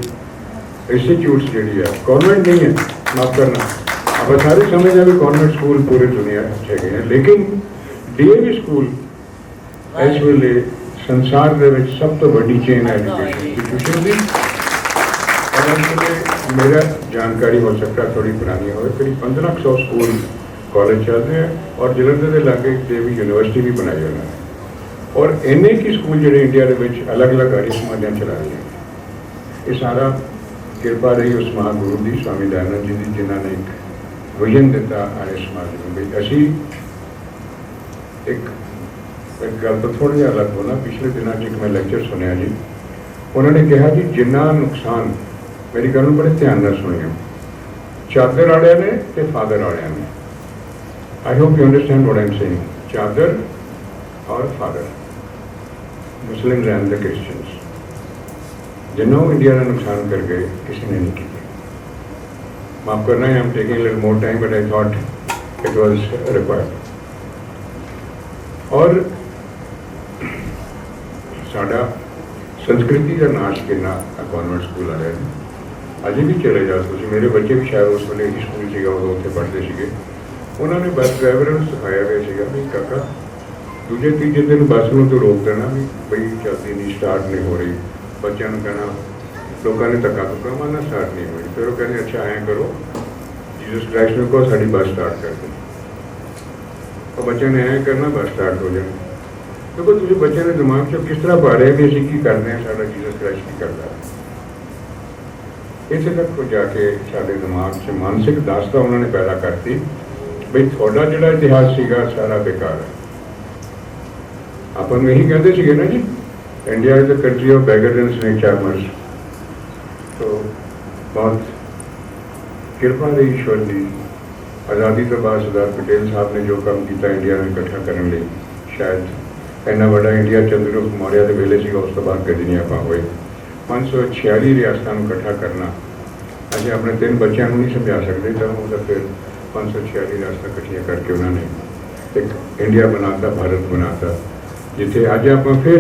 ਇੰਸਟੀਚਿਊਟਸ ਜਿਹੜੀ ਹੈ ਕੌਨਵੈਂਟ ਨਹੀਂ ਹੈ, ਮਾਫ ਕਰਨਾ ਆਪਾਂ ਸਾਰੇ ਸਮਝਦੇ ਹਾਂ ਵੀ ਕੌਨਵੈਂਟ ਸਕੂਲ ਪੂਰੀ ਦੁਨੀਆ 'ਚ ਹੈਗੇ ਹੈ, ਲੇਕਿਨ DAV ਸਕੂਲ ਇਸ ਵੇਲੇ ਸੰਸਾਰ ਦੇ ਵਿੱਚ ਸਭ ਤੋਂ ਵੱਡੀ ਚੇਨ ਹੈ ਐਜੂਕੇਸ਼ਨ ਇੰਸਟੀਟਿਊਸ਼ਨ ਦੀ। ਮੇਰਾ ਜਾਣਕਾਰੀ ਹੋ ਸਕਦਾ ਥੋੜੀ ਪੁਰਾਣੀ ਹੋਵੇ, ਕਰੀਬ 1500 ਸਕੂਲ ਕਾਲਜ ਚੱਲਦੇ ਹੈ ਔਰ ਜਲੰਧਰ ਦੇ ਲਾਗੇ DAV ਯੂਨੀਵਰਸਿਟੀ ਵੀ ਬਣਾਈ ਉਹਨਾਂ ਨੇ। ਔਰ ਇੰਨੇ ਕੀ ਸਕੂਲ ਜਿਹੜੇ ਇੰਡੀਆ ਦੇ ਵਿੱਚ ਅਲੱਗ-ਅਲੱਗ ਆਰੀਆ ਸਮਾਜਾਂ ਚਲਾ ਰਹੇ ਹਨ। ਇਹ ਸਾਰਾ ਕਿਰਪਾ ਰਹੀ ਉਸ ਮਹਾਂਗੁਰੂ ਦੀ, ਸਵਾਮੀ ਦਇਆਨੰਦ ਜੀ ਦੀ, ਜਿਨ੍ਹਾਂ ਨੇ ਇੱਕ ਵਿਜ਼ਨ ਦਿੱਤਾ ਆਰੀਆ ਸਮਾਜ ਨੂੰ ਵੀ ਅਸੀਂ ਇੱਕ ਗੱਲ ਤੋਂ ਥੋੜ੍ਹਾ ਜਿਹਾ ਅਲੱਗ ਹੋਣਾ। ਪਿਛਲੇ ਦਿਨਾਂ 'ਚ ਇੱਕ ਮੈਂ ਲੈਕਚਰ ਸੁਣਿਆ ਜੀ, ਉਹਨਾਂ ਨੇ ਕਿਹਾ ਜੀ ਜਿੰਨਾ ਨੁਕਸਾਨ, ਮੇਰੀ ਗੱਲ ਨੂੰ ਬੜੇ ਧਿਆਨ ਨਾਲ ਸੁਣਿਓ, ਚਾਦਰ ਵਾਲਿਆਂ ਨੇ ਤੇ ਫਾਦਰ ਵਾਲਿਆਂ ਨੇ। I hope you understand what I am saying. ਚਾਦਰ और father, Muslim and the Christians, जिन्हों इंडिया का नुकसान कर गए किसी ने नहीं किया। माफ करना है, I am taking little more time but I thought it was required. और साडा संस्कृति का नाश कितना कॉन्वेंट स्कूल वाले अजे भी चले जाओ तुम, मेरे बच्चे भी शायद उस वेले ही स्कूल सीगा उदों उत्थे पढ़ते सीगे। उन्होंने बस ड्राइवर ਨੂੰ सिखाया गया सीगा भी काका दूजे तीजे दिन बस में तो रोक देना भी बई चलती नहीं, स्टार्ट नहीं हो रही। बच्चों ने कहना, लोगों ने धक्का धुक्का मारना, स्टार्ट नहीं हो रही। फिर वो कहने अच्छा ऐ करो जीसस क्राइस्ट ने कहो साड़ी बस स्टार्ट कर दो, और बच्चों ने ऐ करना बस स्टार्ट हो जाए। देखो तुम बच्चों ने दिमाग चो किस तरह पा रहे हैं भी असीं की करते हैं, साडा जीसस क्राइस्ट की करता है। ਇੱਥੇ ਤੱਕ ਪਹੁੰਚਾ ਕੇ ਸਾਡੇ ਦਿਮਾਗ 'ਚ ਮਾਨਸਿਕ ਦਾਸਤਾ ਉਹਨਾਂ ਨੇ ਪੈਦਾ ਕਰਤੀ ਵੀ ਤੁਹਾਡਾ ਜਿਹੜਾ ਇਤਿਹਾਸ ਸੀਗਾ ਸਾਰਾ ਬੇਕਾਰ ਹੈ। ਆਪਾਂ ਨੂੰ ਇਹੀ ਕਹਿੰਦੇ ਸੀਗੇ ਨਾ ਜੀ, India is the country of beggar and snake charmers. ਤੋ ਬਹੁਤ ਕਿਰਪਾ ਰਹੀ ਈਸ਼ਵਰ ਦੀ। ਆਜ਼ਾਦੀ ਤੋਂ ਬਾਅਦ ਸਰਦਾਰ ਪਟੇਲ ਸਾਹਿਬ ਨੇ ਜੋ ਕੰਮ ਕੀਤਾ ਇੰਡੀਆ ਨੂੰ ਇਕੱਠਾ ਕਰਨ ਲਈ, ਸ਼ਾਇਦ ਇੰਨਾ ਵੱਡਾ ਇੰਡੀਆ ਚੰਦਰਗੁਪਤ ਮੌਰਿਆ ਦੇ ਵੇਲੇ ਸੀਗਾ, ਉਸ ਤੋਂ ਬਾਅਦ ਕਦੀ ਨਹੀਂ ਆਪਾਂ ਹੋਏ। 546 ਰਿਆਸਤਾਂ ਨੂੰ ਇਕੱਠਾ ਕਰਨਾ ਅਸੀਂ ਆਪਣੇ 3 ਬੱਚਿਆਂ ਨੂੰ ਨਹੀਂ ਸਮਝਾ ਸਕਦੇ, ਤਾਂ ਉਹ ਤਾਂ ਫਿਰ 546 ਰਿਆਸਤਾਂ ਇਕੱਠੀਆਂ ਕਰਕੇ ਉਹਨਾਂ ਨੇ ਇੱਕ ਇੰਡੀਆ ਬਣਾਤਾ, ਭਾਰਤ ਬਣਾਤਾ, ਜਿੱਥੇ ਅੱਜ ਆਪਾਂ ਫਿਰ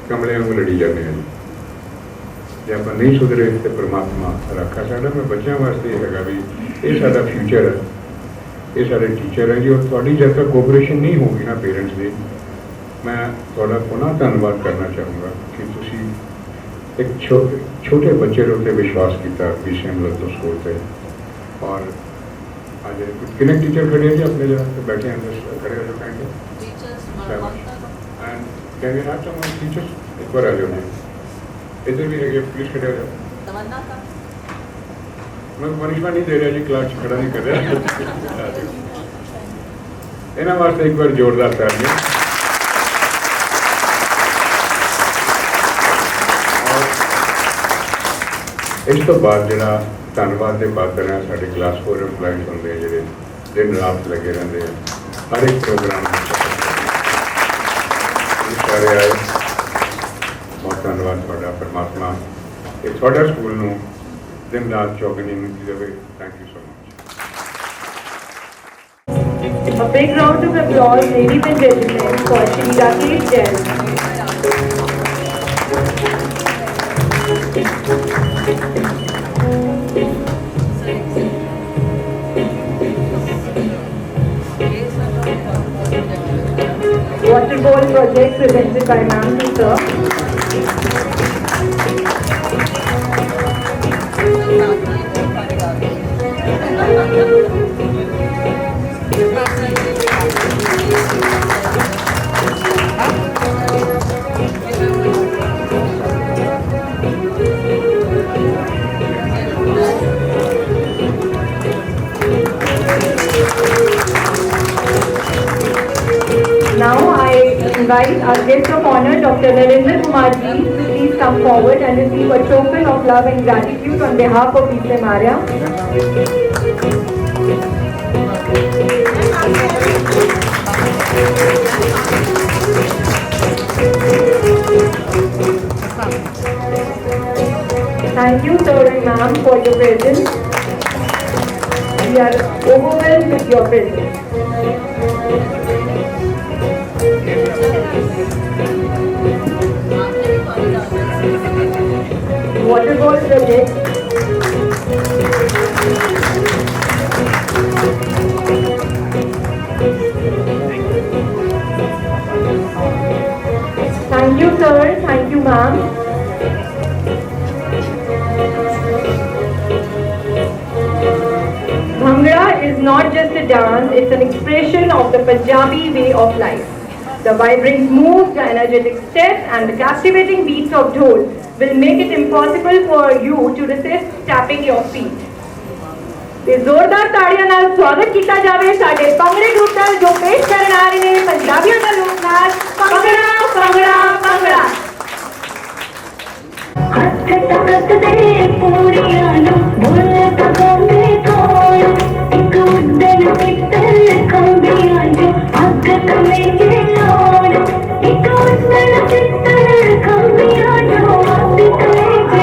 ਕਮਲਿਆਂ ਨੂੰ ਲੜੀ ਜਾਂਦੇ ਹਾਂ। ਜੇ ਆਪਾਂ ਨਹੀਂ ਸੁਧਰੇ ਤੇ ਪਰਮਾਤਮਾ ਰੱਖਾ ਸਾਡਾ। ਮੈਂ ਬੱਚਿਆਂ ਵਾਸਤੇ ਇਹ ਹੈਗਾ ਵੀ ਇਹ ਸਾਡਾ ਫਿਊਚਰ ਹੈ, ਇਹ ਸਾਡੇ ਟੀਚਰ ਹੈ ਜੀ। ਔਰ ਤੁਹਾਡੀ ਜਦ ਤੱਕ ਕੋਆਪਰੇਸ਼ਨ ਨਹੀਂ ਹੋਊਗੀ ਨਾ ਪੇਰੈਂਟਸ ਦੀ, ਮੈਂ ਤੁਹਾਡਾ ਪੁਨः ਧੰਨਵਾਦ ਕਰਨਾ ਚਾਹੂੰਗਾ ਕਿ ਤੁਸੀਂ ਇੱਕ ਛੋਟੇ ਬੱਚੇ ਦੇ ਉੱਤੇ ਵਿਸ਼ਵਾਸ ਕੀਤਾ PCM ਲੱਤੋ ਸਕੂਲ ਤੇ। ਔਰ ਅੱਜ ਕਿੰਨੇ ਟੀਚਰ ਖੜੇ ਜੀ ਆਪਣੇ ਜਗ੍ਹਾ ਤੇ ਬੈਠੇ ਅੰਦਰ ਖੜੇ ਹੋ ਜਾਓ ਕਹਿੰਦੇ and can you have some teachers ਇੱਕ ਵਾਰ ਆ ਜਾਓ ਜੀ, ਇੱਧਰ ਵੀ ਹੈਗੇ ਪਲੀਜ਼ ਖੜੇ ਹੋ ਜਾਓ। ਮੈਂ ਪਨਿਸ਼ਮੈਂਟ ਨਹੀਂ ਦੇ ਰਿਹਾ ਜੀ, ਕਲਾਸ 'ਚ ਖੜਾ ਨਹੀਂ ਕਰ ਰਿਹਾ। ਇਹਨਾਂ ਵਾਸਤੇ ਇੱਕ ਵਾਰ ਜ਼ੋਰਦਾਰ ਤਾੜੀਆਂ। ਇਸ ਤੋਂ ਬਾਅਦ ਜਿਹੜਾ ਧੰਨਵਾਦ ਦੇ ਪਾਤਰ ਹੈ ਸਾਡੇ ਕਲਾਸ 4 ਐਮਪਲਾਈਜ਼ ਹੁੰਦੇ ਆ ਜਿਹੜੇ ਦਿਨ ਰਾਤ ਲੱਗੇ ਰਹਿੰਦੇ ਆ ਹਰ ਇੱਕ ਪ੍ਰੋਗਰਾਮ ਵਿੱਚ। ਸਾਰੇ ਆਏ, ਬਹੁਤ ਧੰਨਵਾਦ ਤੁਹਾਡਾ। ਪਰਮਾਤਮਾ ਇਹ ਤੁਹਾਡਾ ਸਕੂਲ ਨੂੰ ਦਿਨ ਰਾਤ ਚੌਕਨੀ ਦੇਵੇ। Thank you so much. A big round of applause, ladies and gentlemen, for Shri Rakesh Jain. Water ball project presented by Ma'am to sir. Now I invite our guest of honor, Dr. Narendra Kumar ji, to please come forward and receive a token of love and gratitude on behalf of PCM Arya. Thank you, sir and ma'am, for your presence. We are overwhelmed with your presence. Water ball project. Thank you, sir. Thank you, ma'am. Bhangra is not just a dance, it's an expression of the Punjabi way of life. The vibrant moves, the energetic steps and the captivating beats of dhol will make it impossible for you to resist tapping your feet. ਤੇ ਜ਼ੋਰਦਾਰ ਤਾੜੀਆਂ ਨਾਲ ਸਵਾਗਤ ਕੀਤਾ ਜਾਵੇ ਸਾਡੇ ਭੰਗੜੇ group ਦਾ ਜੋ ਪੇਸ਼ ਕਰਨ ਆ ਰਹੇ ਨੇ ਪੰਜਾਬੀਆਂ ਦਾ ਲੋਕ ਨਾਚ ਭੰਗੜਾ ਭੰਗੜਾ ਭੰਗੜਾ। ਹੱਥ ਤੱਕਦੇ ਪੂਰੀਆਂ ਨੂੰ ਬੁੱਲ ਤੱਕਦੇ ਕੋਲ ਇੱਕ ਉਦਣ ਪਿੱਤਲ ਖੰਭੀਆਂ ਜੋ ਅੱਗ ਕਮੇਗੇ ਲੋੜ ਇੱਕ ਉਦਣ ਪਿੱਤਲ ਖੰਭੀਆਂ ਜੋ ਅੱਗ ਕਮੇਗੇ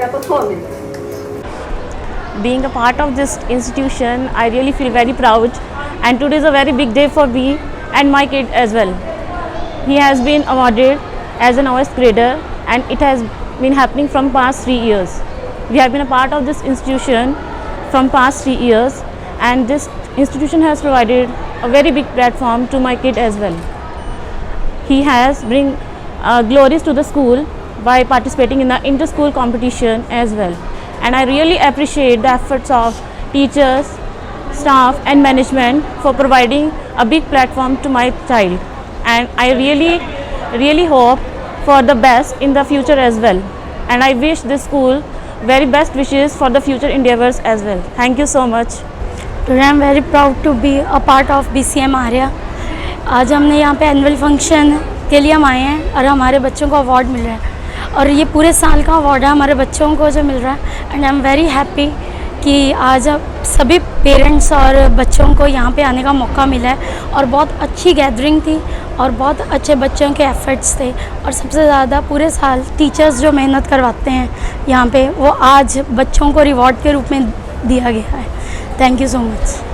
their performance. Being a part of this institution, I really feel very proud, and today is a very big day for me and my kid as well. He has been awarded as an OS grader, and it has been happening from past 3 years. We have been a part of this institution from past 3 years, and this institution has provided a very big platform to my kid as well. He has bring glories to the school by participating in the inter-school competition as well. And I really appreciate the efforts of teachers, staff and management for providing a big platform to my child. And I really hope for the best in the future as well. And I wish this school very best wishes for the future endeavors as well. Thank you so much. Today I am very proud to be a part of BCM Arya. आज हमने यहाँ पे annual function के लिए हम आए हैं और हमारे बच्चों को अवार्ड मिल रहा है, और ये पूरे साल का अवार्ड है हमारे बच्चों को जो मिल रहा है। And I am very happy कि आज सभी पेरेंट्स और बच्चों को यहाँ पे आने का मौका मिला है, और बहुत अच्छी गैदरिंग थी और बहुत अच्छे बच्चों के एफर्ट्स थे, और सबसे ज़्यादा पूरे साल टीचर्स जो मेहनत करवाते हैं यहाँ पे, वो आज बच्चों को रिवॉर्ड के रूप में दिया गया है। Thank you so much.